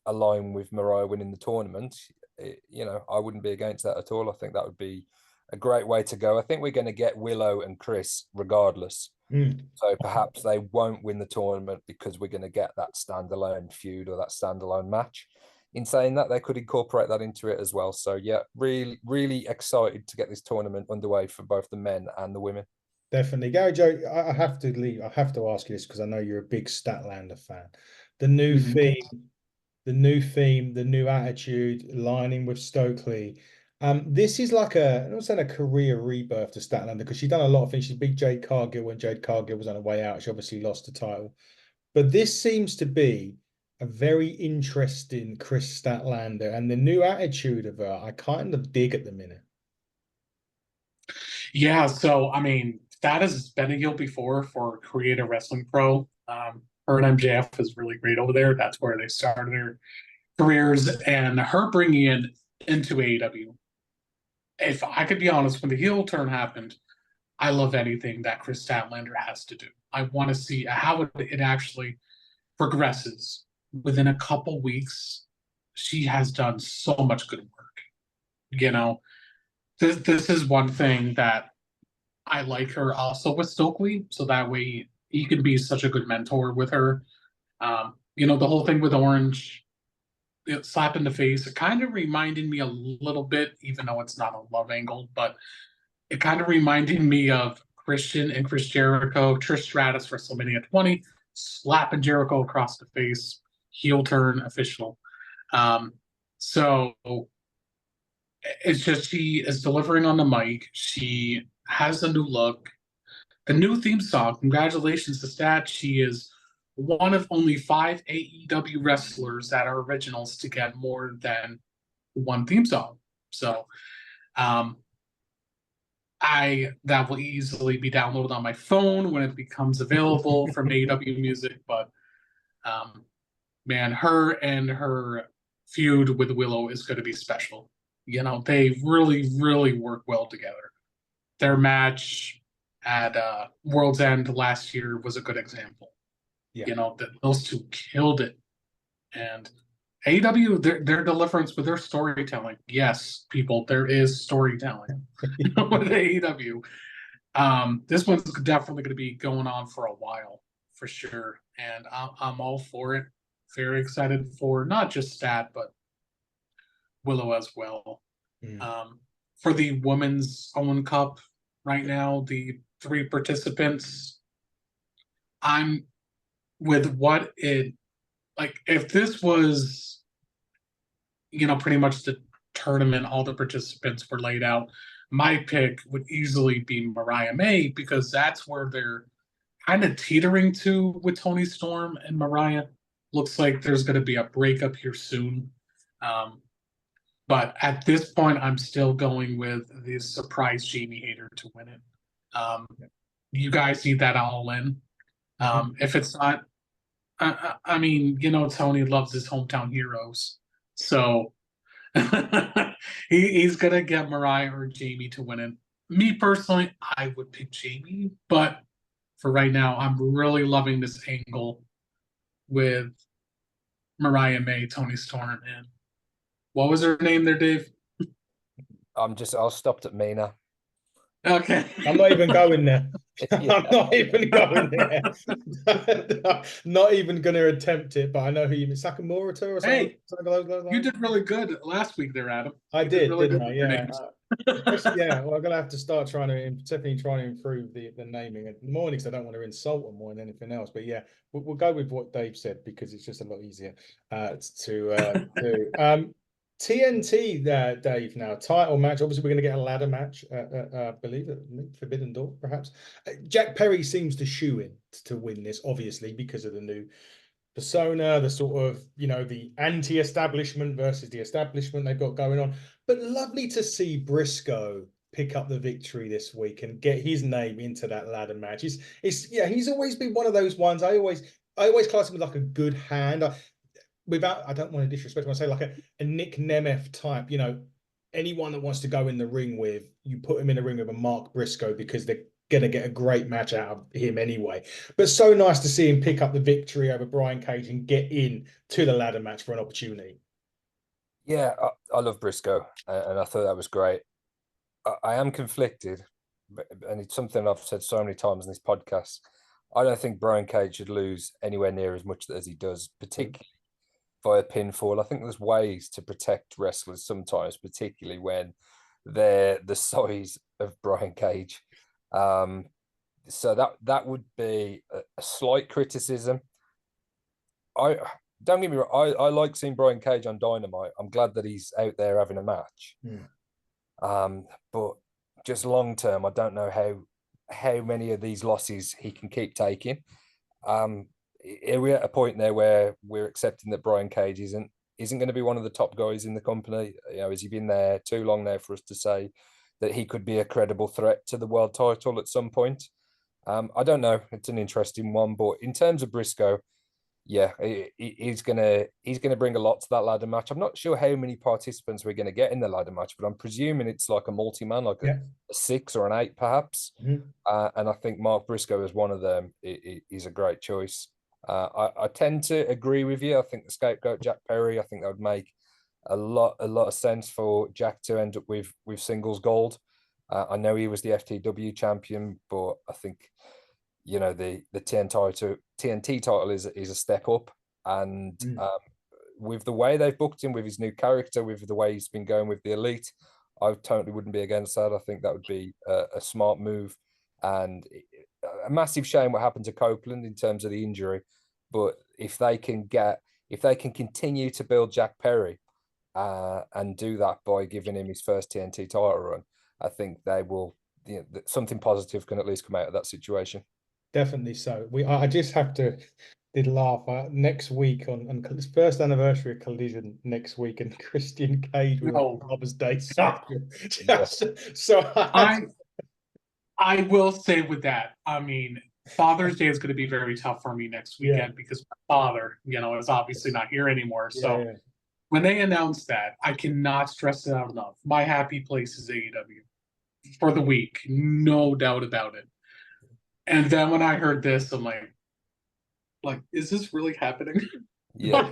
align with Mariah winning the tournament, I wouldn't be against that at all. I think that would be a great way to go. I think we're going to get Willow and Chris regardless. So perhaps they won't win the tournament because we're going to get that standalone feud or that standalone match. In saying that, they could incorporate that into it as well. So yeah, really, really excited to get this tournament underway for both the men and the women. Definitely. Gary Joe, I have to leave. I have to ask you this because I know you're a big Statlander fan. The new theme, the new attitude, lining with Stokely. This is like I'm not saying a career rebirth to Statlander because she's done a lot of things. She beat Jade Cargill when Jade Cargill was on her way out. She obviously lost the title. But this seems to be a very interesting Chris Statlander, and the new attitude of her, I kind of dig at the minute. Yeah, so I mean, that has been a heel before for Creative Wrestling Pro. Her and MJF is really great over there. That's where they started their careers, and her bringing it into AEW. If I could be honest, when the heel turn happened, I love anything that Chris Statlander has to do. I want to see how it actually progresses. Within a couple weeks, she has done so much good work. This is one thing that I like her also with Stokely, so that way he can be such a good mentor with her. The whole thing with Orange, slap in the face, it kind of reminded me a little bit, even though it's not a love angle, but it kind of reminded me of Christian and Chris Jericho, Trish Stratus, WrestleMania 20, slapping Jericho across the face, heel turn official. So it's just she is delivering on the mic. She has a new look. The new theme song, congratulations to Stat. She is one of only 5 AEW wrestlers that are originals to get more than one theme song. So that will easily be downloaded on my phone when it becomes available from AEW Music. But man, her and her feud with Willow is going to be special. You know, they really, really work well together. Their match at World's End last year was a good example. Yeah. You know, that those two killed it. And AEW, their deliverance with their storytelling. Yes, people, there is storytelling with AEW. This one's definitely going to be going on for a while, for sure. And I'm all for it. Very excited for not just Stat, but Willow as well. For the Women's Owen Cup right now, the 3 participants, I'm with what it, like, if this was, you know, pretty much the tournament, all the participants were laid out, my pick would easily be Mariah May, because that's where they're kind of teetering to with Toni Storm and Mariah. Looks like there's going to be a breakup here soon. But at this point, I'm still going with the surprise Jamie Hayter to win it. You guys need that all in. If it's not, I mean, you know, Tony loves his hometown heroes. So he's going to get Mariah or Jamie to win it. Me personally, I would pick Jamie. But for right now, I'm really loving this angle with Mariah May, Toni Storm, and what was her name there, Dave? I'll stop at Mina. Okay. I'm not even going there. I'm not even going there. Not even going to attempt it, but I know who you mean. Sakamura or something. Hey, something you did really good last week there, Adam. I did, really didn't I? Yeah. Yeah, well, I'm going to have to start definitely trying to improve the naming. And more because I don't want to insult them more than anything else. But yeah, we'll go with what Dave said because it's just a lot easier to do. TNT there, Dave. Now title match. Obviously, we're going to get a ladder match. I believe it, Forbidden Door, perhaps. Jack Perry seems to shoe in to win this, obviously, because of the new persona, the sort of, you know, the anti-establishment versus the establishment they've got going on. But lovely to see Briscoe pick up the victory this week and get his name into that ladder match. He's always been one of those ones. I always class him with like a good hand. I don't want to disrespect him, I say like a Nick Nemeth type, you know, anyone that wants to go in the ring with, you put him in the ring with a Mark Briscoe because they're going to get a great match out of him anyway. But so nice to see him pick up the victory over Brian Cage and get in to the ladder match for an opportunity. Yeah, I love Briscoe, and I thought that was great. I am conflicted, and it's something I've said so many times in this podcast. I don't think Brian Cage should lose anywhere near as much as he does, particularly via pinfall. I think there's ways to protect wrestlers sometimes, particularly when they're the size of Brian Cage. So that would be a slight criticism. I don't get me wrong. I like seeing Brian Cage on Dynamite. I'm glad that he's out there having a match. But just long term, I don't know how many of these losses he can keep taking. We're at a point there where we're accepting that Brian Cage isn't going to be one of the top guys in the company. You know, has he been there too long now for us to say that he could be a credible threat to the world title at some point? I don't know. It's an interesting one, but in terms of Briscoe, yeah, he's gonna bring a lot to that ladder match. I'm not sure how many participants we're gonna get in the ladder match, but I'm presuming it's like a multi-man, like a 6 or an 8 perhaps. And I think Mark Briscoe is one of them. He's a great choice. I tend to agree with you. I think the scapegoat Jack Perry, I think that would make a lot of sense for Jack to end up with singles gold. I know he was the FTW champion, but I think, you know, the TNT title is a step up, and with the way they've booked him, with his new character, with the way he's been going with the Elite, I totally wouldn't be against that. I think that would be a smart move. And a massive shame what happened to Copeland in terms of the injury. But if they can continue to build Jack Perry and do that by giving him his first TNT title run, I think they will. Something positive can at least come out of that situation. Definitely so. I just have to did laugh next week on its first anniversary of Collision next week, and Christian Cage with No. Father's Day No. special. So I will say with that, I mean, Father's Day is going to be very tough for me next weekend because my father, is obviously not here anymore. So when they announced that, I cannot stress it out enough. My happy place is AEW for the week, no doubt about it. And then when I heard this, I'm like, is this really happening? Yeah.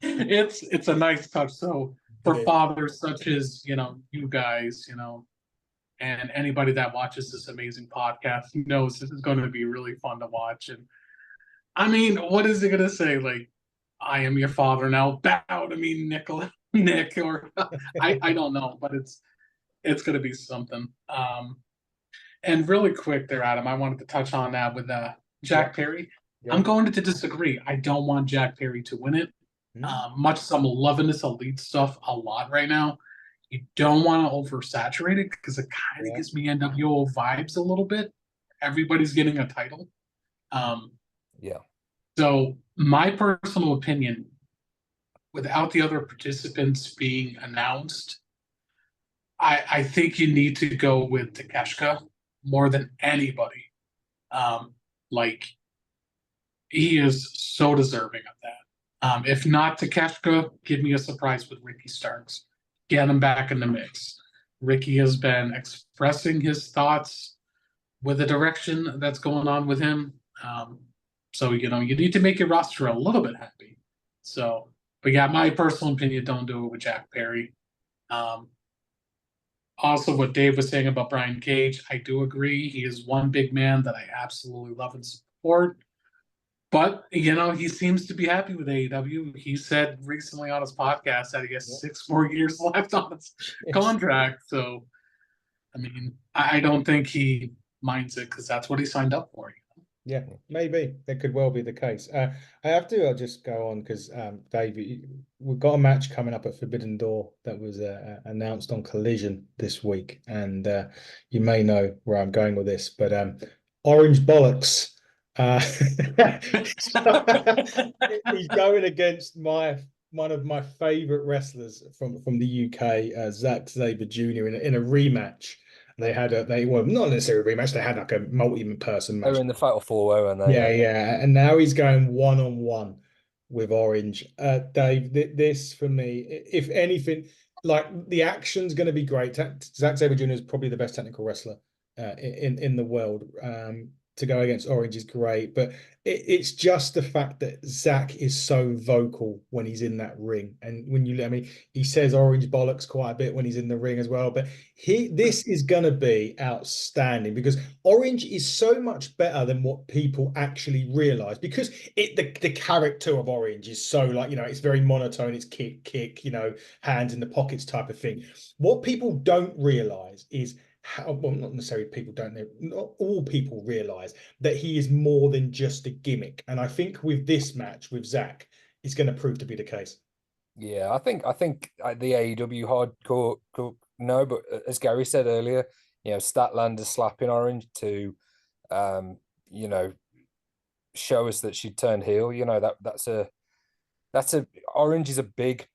It's a nice touch. So for fathers such as, you guys, and anybody that watches this amazing podcast knows this is going to be really fun to watch. And I mean, what is it going to say? Like, I am your father now. Bow to me, Nick, or I don't know, but it's going to be something. And really quick there, Adam, I wanted to touch on that with Jack Perry. I'm going to disagree. I don't want Jack Perry to win it. Much as I'm loving this elite stuff a lot right now, you don't want to oversaturate it because it kind of gives me NWO vibes a little bit. Everybody's getting a title. So my personal opinion, without the other participants being announced, I think you need to go with Takeshita more than anybody. Like, he is so deserving of that. If not Takeshita, give me a surprise with Ricky Starks. Get him back in the mix. Ricky has been expressing his thoughts with the direction that's going on with him. So, you need to make your roster a little bit happy. So, but yeah, my personal opinion, don't do it with Jack Perry. Also, what Dave was saying about Brian Cage, I do agree. He is one big man that I absolutely love and support. But, he seems to be happy with AEW. He said recently on his podcast that he has 6 more years left on his contract. So, I mean, I don't think he minds it because that's what he signed up for. Yeah, maybe that could well be the case. I'll just go on because Dave, we've got a match coming up at Forbidden Door that was announced on Collision this week, and you may know where I'm going with this, but Orange Bollocks. He's going against one of my favorite wrestlers from the UK, Zack Sabre Jr. in a rematch. They had well, not necessarily a rematch. They had like a multi-person match. They were in the Fatal 4-way, and and now he's going one-on-one with Orange. Dave, this for me, if anything, like, the action's going to be great. Zack Sabre Jr. is probably the best technical wrestler in the world. To go against Orange is great, but it's just the fact that Zack is so vocal when he's in that ring, and he says Orange bollocks quite a bit when he's in the ring as well. But this is going to be outstanding because Orange is so much better than what people actually realize, because the character of Orange is so, like, it's very monotone. It's kick, hands in the pockets type of thing. What people don't realize is not necessarily not all people realize that he is more than just a gimmick. And I think with this match with Zack, it's going to prove to be the case. Yeah, I think the AEW hardcore no, but as Gary said earlier, Statlander slapping Orange to show us that she'd turned heel. That's a Orange is a big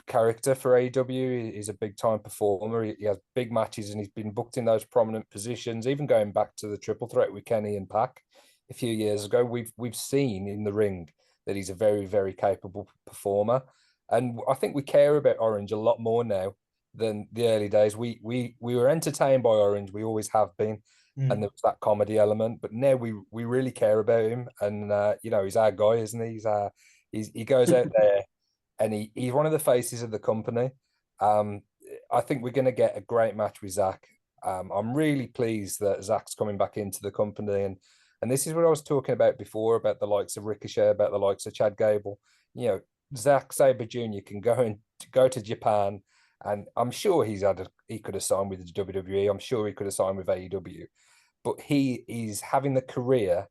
character for AEW. He's a big time performer. He has big matches and he's been booked in those prominent positions. Even going back to the triple threat with Kenny and Pac a few years ago, we've seen in the ring that he's a very, very capable performer. And I think we care about Orange a lot more now than the early days. We were entertained by Orange. We always have been. And there was that comedy element, but now we really care about him. And he's our guy, isn't he? He goes out there and he's one of the faces of the company. I think we're going to get a great match with Zack. I'm really pleased that Zack's coming back into the company, and this is what I was talking about before, about the likes of Ricochet, about the likes of Chad Gable. Zack Sabre Jr. can go to Japan, and I'm sure he could have signed with the WWE. I'm sure he could have signed with AEW, but he is having the career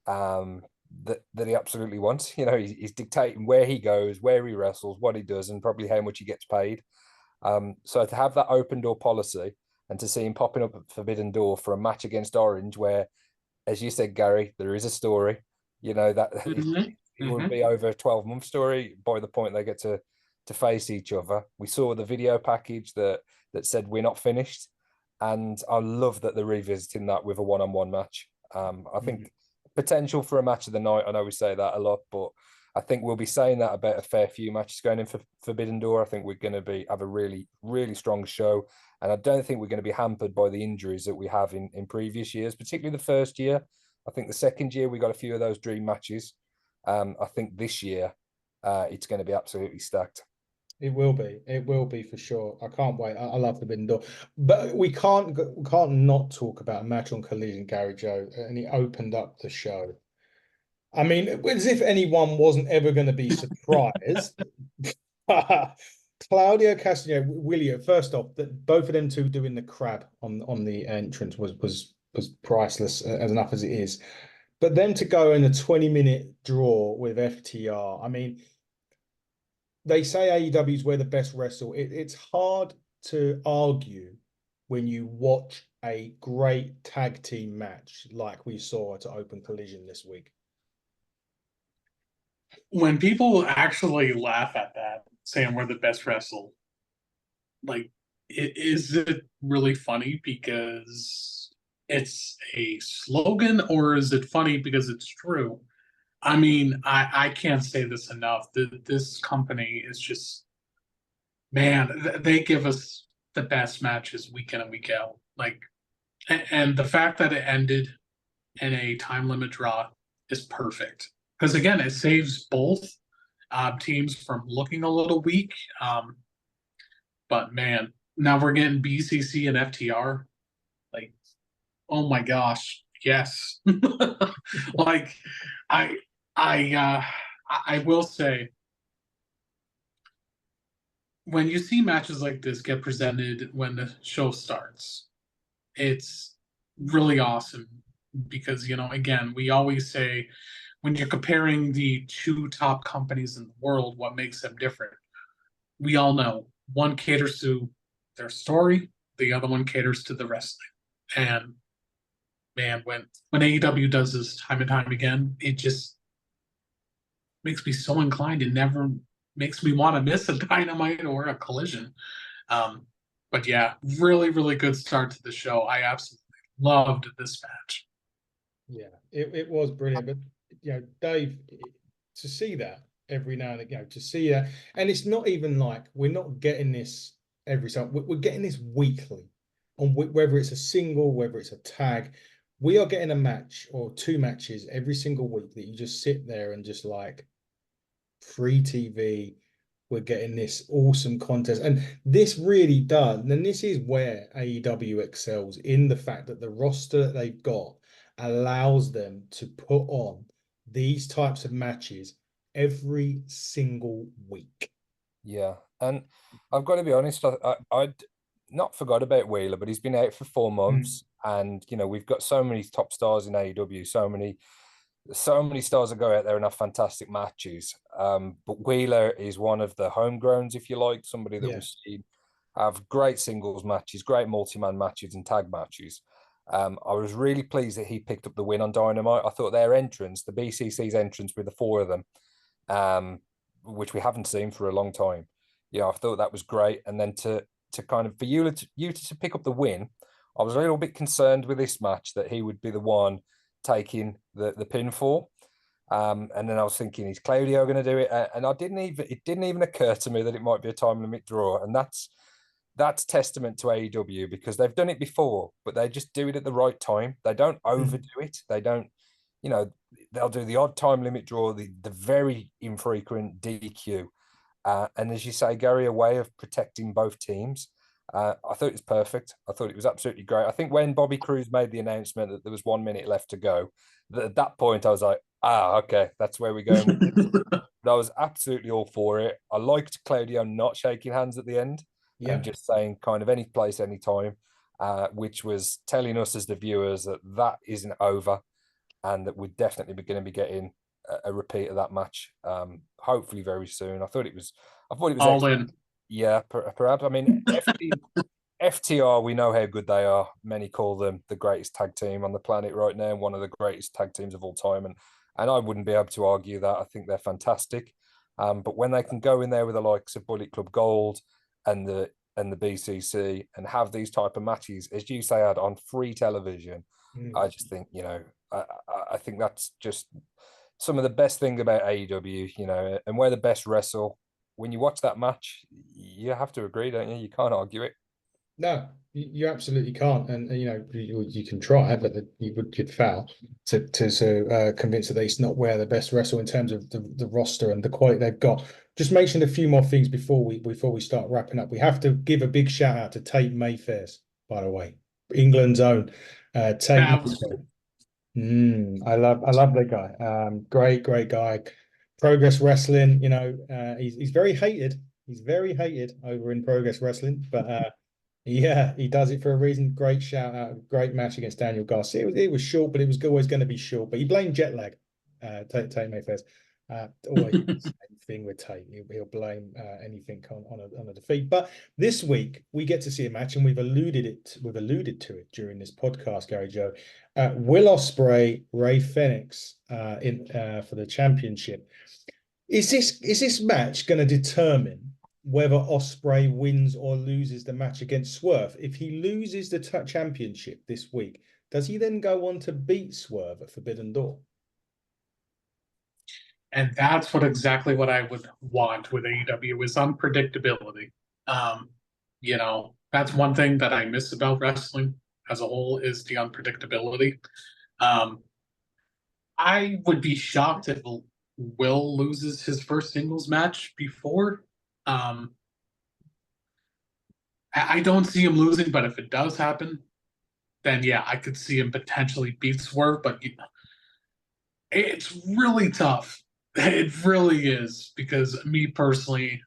that he absolutely wants. You know, he's dictating where he goes, where he wrestles, what he does, and probably how much he gets paid. So to have that open door policy and to see him popping up at Forbidden Door for a match against Orange, where, as you said, Gary, there is a story. You know that it will be over a 12-month story by the point they get to face each other. We saw the video package that said we're not finished, and I love that they're revisiting that with a one-on-one match. I think potential for a match of the night. I know we say that a lot, but I think we'll be saying that about a fair few matches going in for Forbidden Door. I think we're going to have a really, really strong show. And I don't think we're going to be hampered by the injuries that we have in previous years, particularly the first year. I think the second year we got a few of those dream matches. I think this year it's going to be absolutely stacked. It will be. It will be for sure. I can't wait. I love Forbidden Door, but we can't not talk about a match on Collision, Gary Joe, and he opened up the show. I mean, as if anyone wasn't ever going to be surprised. Claudio Castagnoli, Willio, first off, that both of them two doing the crab on the entrance was priceless, as enough as it is. But then to go in a 20-minute draw with FTR, I mean, they say AEW is where the best wrestle. It's hard to argue when you watch a great tag team match like we saw to open Collision this week. When people actually laugh at that, saying we're the best wrestle, like, is it really funny because it's a slogan, or is it funny because it's true? I mean, I can't say this enough. This company is just, man, they give us the best matches week in and week out. Like, and the fact that it ended in a time limit draw is perfect. Because again, it saves both teams from looking a little weak. But man, now we're getting BCC and FTR. Like, oh my gosh, yes. Like, I I will say, when you see matches like this get presented when the show starts, it's really awesome because, you know, again, we always say when you're comparing the two top companies in the world, what makes them different? We all know one caters to their story, the other one caters to the wrestling. And man, when AEW does this time and time again, it just makes me so inclined. It never makes me want to miss a Dynamite or a Collision. But yeah, really, really good start to the show. I absolutely loved this match. Yeah, it was brilliant. But you know, Dave, to see that every now and again, to see that, and it's not even like we're not getting this every time. We're getting this weekly, on whether it's a single, whether it's a tag. We are getting a match or two matches every single week that you just sit there and just like free TV. We're getting this awesome contest, and this really does. And this is where AEW excels, in the fact that the roster that they've got allows them to put on these types of matches every single week. Yeah, and I've got to be honest, I'd not forgot about Wheeler, but he's been out for 4 months, and you know we've got so many top stars in AEW, so many stars that go out there and have fantastic matches. But Wheeler is one of the homegrowns, if you like, somebody that Yeah. we've seen have great singles matches, great multi-man matches, and tag matches. I was really pleased that he picked up the win on Dynamite. I thought their entrance, the BCC's entrance with the four of them, which we haven't seen for a long time, yeah, I thought that was great. And then to kind of for you to pick up the win, I was a little bit concerned with this match that he would be the one taking the pinfall. And then I was thinking, is Claudio going to do it? And it didn't even occur to me that it might be a time limit draw. And that's testament to AEW, because they've done it before, but they just do it at the right time. They don't overdo it. They don't, you know, they'll do the odd time limit draw, the very infrequent DQ. And as you say, Gary, a way of protecting both teams. I thought it was perfect. I thought it was absolutely great. I think when Bobby Cruz made the announcement that there was 1 minute left to go, at that point I was like, okay, that's where we're going with this. But I was absolutely all for it. I liked Claudio not shaking hands at the end and just saying kind of any place, any time. which was telling us as the viewers that that isn't over, and that we're definitely going to be getting a repeat of that match, hopefully very soon. I thought it was All in. yeah, perhaps. I mean, FTR, we know how good they are. Many call them the greatest tag team on the planet right now, and one of the greatest tag teams of all time. And I wouldn't be able to argue that. I think they're fantastic. But when they can go in there with the likes of Bullet Club Gold and the BCC and have these type of matches, as you say, on free television, I just think, I think that's just some of the best thing about AEW, and where the best wrestle. When you watch that match, you have to agree, don't you? You can't argue it. No, you absolutely can't, and you can try, but you'd foul to convince that it's not where the best wrestle in terms of the roster and the quality they've got. Just mention a few more things before we start wrapping up. We have to give a big shout out to Tate Mayfair's, by the way, England's own Tate Mayfair. I love that guy. Great guy. Progress Wrestling, he's very hated. He's very hated over in Progress Wrestling, but yeah, he does it for a reason. Great shout out, great match against Daniel Garcia. It was short, but it was always going to be short. But he blamed jet lag. Tate Mayfair's always the same thing with Tate. He'll blame anything on a defeat. But this week we get to see a match, and we've alluded to it during this podcast, Gary Joe. Will Ospreay, Ray Phoenix for the championship. Is this match going to determine whether Ospreay wins or loses the match against Swerve? If he loses the championship this week, does he then go on to beat Swerve at Forbidden Door? And that's exactly what I would want with AEW is unpredictability. That's one thing that I miss about wrestling as a whole is the unpredictability. I would be shocked if Will loses his first singles match before. I don't see him losing, but if it does happen, then yeah, I could see him potentially beat Swerve, but it's really tough. It really is, because me personally,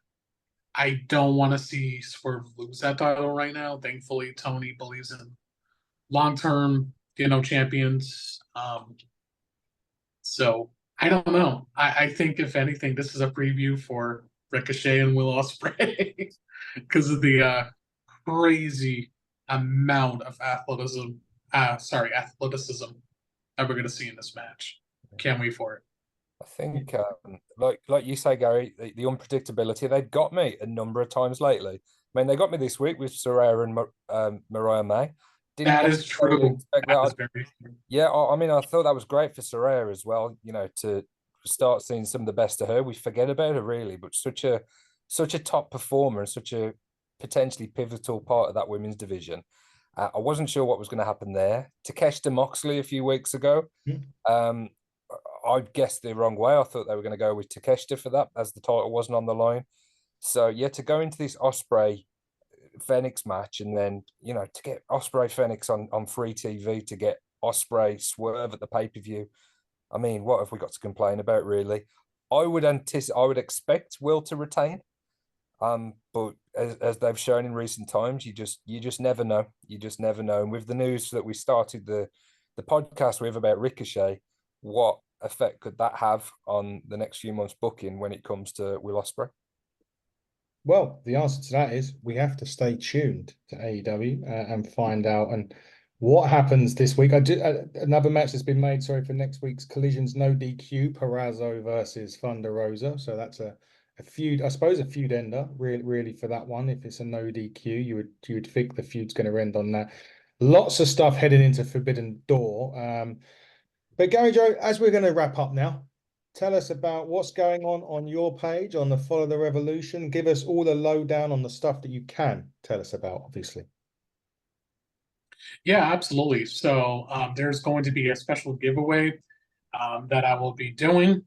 I don't want to see Swerve lose that title right now. Thankfully, Tony believes in long-term, champions. So I don't know. I think if anything, this is a preview for Ricochet and Will Ospreay because of the crazy amount of athleticism that we're going to see in this match. Can't wait for it. I think, like you say, Gary, the unpredictability, they've got me a number of times lately. I mean, they got me this week with Saraya and Mariah May. That is true. Yeah, I mean, I thought that was great for Saraya as well, to start seeing some of the best of her. We forget about her, really, but such a top performer and such a potentially pivotal part of that women's division. I wasn't sure what was going to happen there. Takeshita Moxley a few weeks ago, I guessed the wrong way. I thought they were going to go with Takeshita for that, as the title wasn't on the line. So yeah, to go into this Ospreay Phoenix match, and then to get Ospreay Phoenix on free TV, to get Ospreay Swerve at the pay-per-view. I mean, what have we got to complain about, really? I would expect Will to retain. But as they've shown in recent times, you just never know. You just never know. And with the news that we started the podcast with about Ricochet, what effect could that have on the next few months' booking when it comes to Will Ospreay? Well, the answer to that is we have to stay tuned to AEW and find out and what happens this week. Another match that's been made, for next week's Collision's no DQ, Purrazzo versus Thunder Rosa. So that's a feud, I suppose, a feud ender, really for that one. If it's a no DQ, you would think the feud's going to end on that. Lots of stuff heading into Forbidden Door. But Gary Joe, as we're going to wrap up now, tell us about what's going on your page on the Follow the Revolution. Give us all the lowdown on the stuff that you can tell us about, obviously. Yeah, absolutely. So there's going to be a special giveaway that I will be doing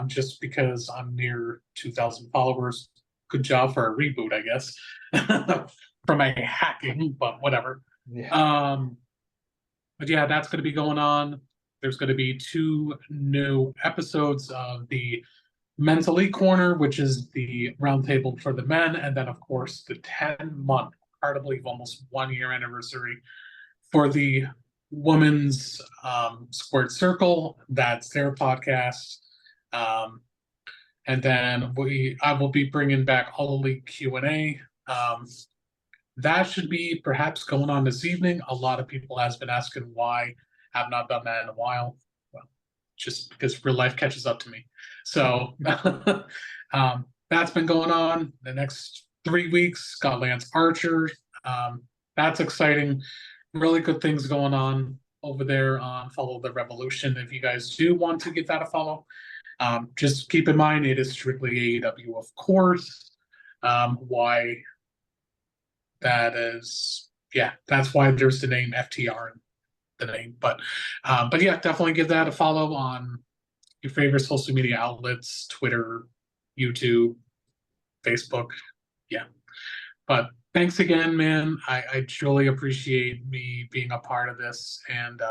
just because I'm near 2,000 followers. Good job for a reboot, I guess, from a hacking, but whatever. Yeah. But yeah, that's going to be going on. There's going to be 2 new episodes of the Men's Elite Corner, which is the roundtable for the men, and then, of course, the 10-month hard to believe, almost 1 year anniversary for the Women's Squared Circle. That's their podcast. And then I will be bringing back All Elite Q&A. That should be perhaps going on this evening. A lot of people has been asking why I've not done that in a while. Well, just because real life catches up to me. So that's been going on. The next 3 weeks, got Lance Archer. That's exciting. Really good things going on over there on Follow the Revolution. If you guys do want to give that a follow, just keep in mind it is strictly AEW, of course. Why that is, yeah, that's why there's the name FTR in the name. But yeah, definitely give that a follow on your favorite social media outlets: Twitter, YouTube, Facebook. Yeah. But thanks again, man. I truly appreciate me being a part of this, and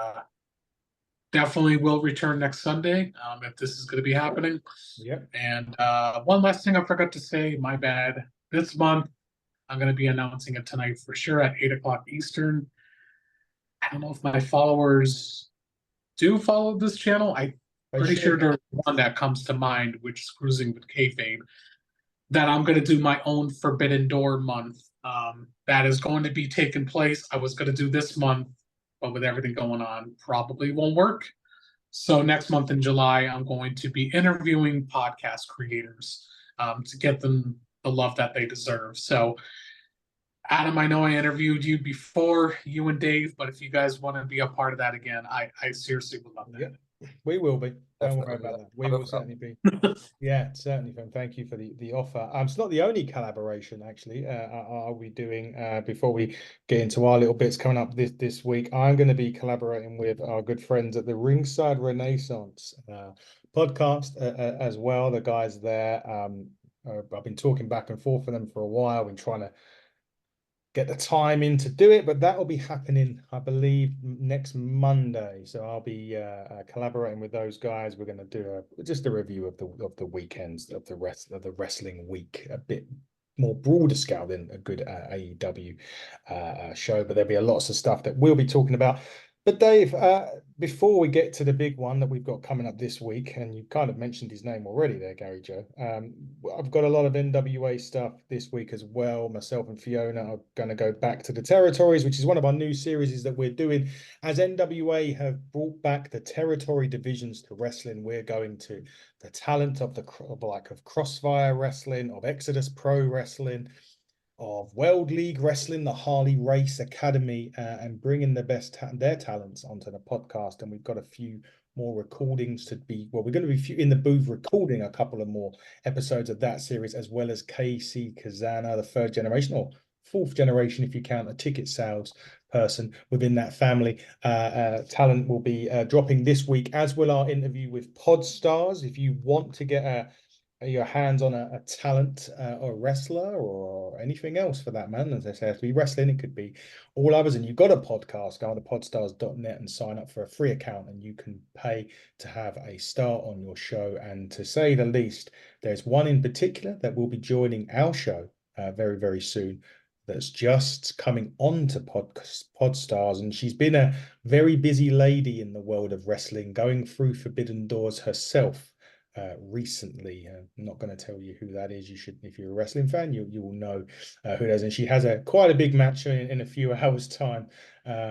definitely will return next Sunday if this is going to be happening. Yep. And one last thing I forgot to say, my bad. This month, I'm going to be announcing it tonight for sure at 8 o'clock Eastern. I don't know if my followers do follow this channel. I'm pretty sure there's one that comes to mind, which is Cruising with Kayfabe, that I'm going to do my own Forbidden Door month. That is going to be taking place. I was going to do this month, but with everything going on, probably won't work. So next month in July, I'm going to be interviewing podcast creators to get them the love that they deserve. So Adam, I know I interviewed you before, you and Dave, but if you guys want to be a part of that again, I seriously would love that. Yeah, we will be. Don't worry Definitely, about yeah. that. We will certainly be. Yeah, certainly. Thank you for the offer. It's not the only collaboration actually. I'll be doing before we get into our little bits coming up this week. I'm going to be collaborating with our good friends at the Ringside Renaissance podcast as well. The guys there. I've been talking back and forth with them for a while. Been trying to get the time in to do it, but that will be happening, I believe, next Monday. So I'll be collaborating with those guys. We're going to do just a review of the weekends of the wrestling week, a bit more broader scale than a good AEW show. But there'll be lots of stuff that we'll be talking about. But Dave, before we get to the big one that we've got coming up this week, and you kind of mentioned his name already there, Gary Joe. I've got a lot of NWA stuff this week as well. Myself and Fiona are going to go back to the territories, which is one of our new series that we're doing. As NWA have brought back the territory divisions to wrestling, we're going to the talent of of Crossfire Wrestling, of Exodus Pro Wrestling, of World League Wrestling, the Harley Race Academy, and bringing the best their talents onto the podcast. And we've got a few more recordings to be, well, we're going to be in the booth recording a couple of more episodes of that series, as well as KC Kazana, the third generation, or fourth generation if you count a ticket sales person within that family. Talent will be dropping this week, as will our interview with Podstars. If you want to get your hands on a talent or a wrestler or anything else for that, man, as I say, it has to be wrestling, it could be all others, and you've got a podcast, go on to podstars.net and sign up for a free account, and you can pay to have a star on your show. And to say the least, there's one in particular that will be joining our show very, very soon, that's just coming on to Podstars, and she's been a very busy lady in the world of wrestling, going through Forbidden Doors herself recently. I'm not going to tell you who that is. You should, if you're a wrestling fan, you will know who it is. And she has quite a big match in a few hours' time.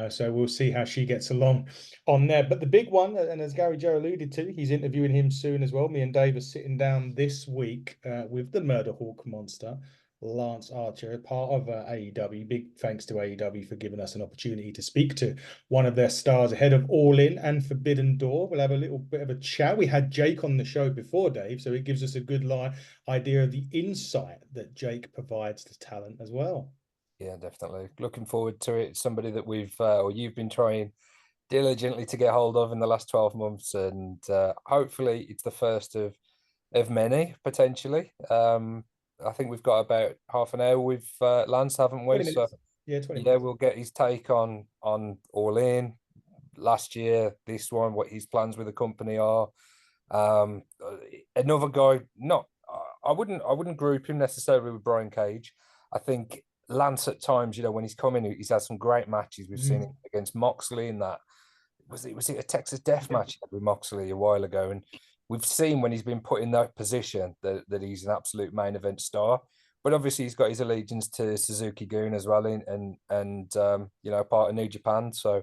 So we'll see how she gets along on there. But the big one, and as Gary Joe alluded to, he's interviewing him soon as well. Me and Dave are sitting down this week with the Murder Hawk monster, Lance Archer, part of AEW. Big thanks to AEW for giving us an opportunity to speak to one of their stars ahead of All In and Forbidden Door. We'll have a little bit of a chat. We had Jake on the show before, Dave, so it gives us a good idea of the insight that Jake provides to talent as well. Yeah, definitely. Looking forward to it. Somebody that or you've been trying diligently to get hold of in the last 12 months, and hopefully it's the first of many potentially. I think we've got about half an hour with Lance, haven't we? So yeah, 20 yeah, minutes. we'll get his take on All In, last year, this one, what his plans with the company are. Another guy, I wouldn't group him necessarily with Brian Cage. I think Lance at times, when he's come in, he's had some great matches. We've seen him against Moxley in that. Was it a Texas Death match with Moxley a while ago? And we've seen when he's been put in that position that he's an absolute main event star. But obviously he's got his allegiance to Suzuki-gun as well, and part of New Japan. So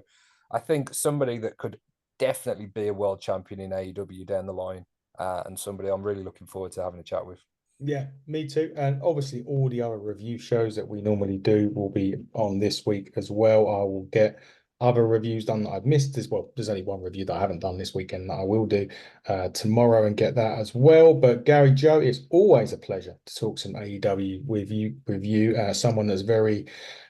I think somebody that could definitely be a world champion in AEW down the line, and somebody I'm really looking forward to having a chat with. Yeah, me too. And obviously all the other review shows that we normally do will be on this week as well. I will get other reviews done that I've missed as well. There's only one review that I haven't done this weekend that I will do tomorrow and get that as well. But Gary Joe, it's always a pleasure to talk some AEW with you, someone that's very,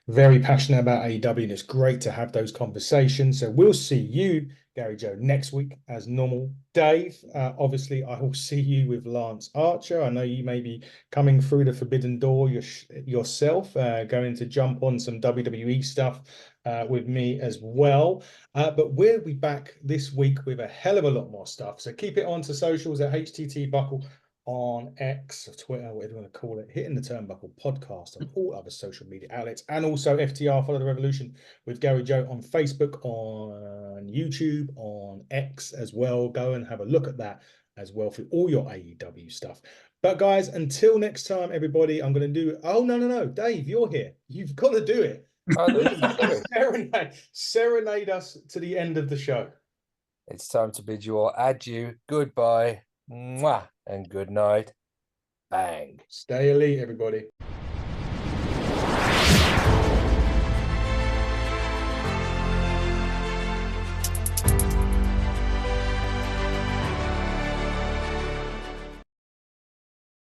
very passionate about AEW, and it's great to have those conversations. So we'll see you, Gary Joe, next week as normal. Dave, obviously, I will see you with Lance Archer. I know you may be coming through the forbidden door yourself, going to jump on some WWE stuff with me as well. But we'll be back this week with a hell of a lot more stuff. So keep it on to socials at HTT Buckle on X, Twitter, whatever you want to call it, Hitting the Turnbuckle podcast on all other social media outlets, and also FTR Follow the Revolution with Gary Joe on Facebook, on YouTube, on X as well. Go and have a look at that as well for all your AEW stuff. But guys, until next time, everybody, I'm going to do. Oh no, Dave, you're here. You've got to do it. Serenade us to the end of the show. It's time to bid you all adieu, goodbye, mwah, and good night. Bang. Stay elite, everybody.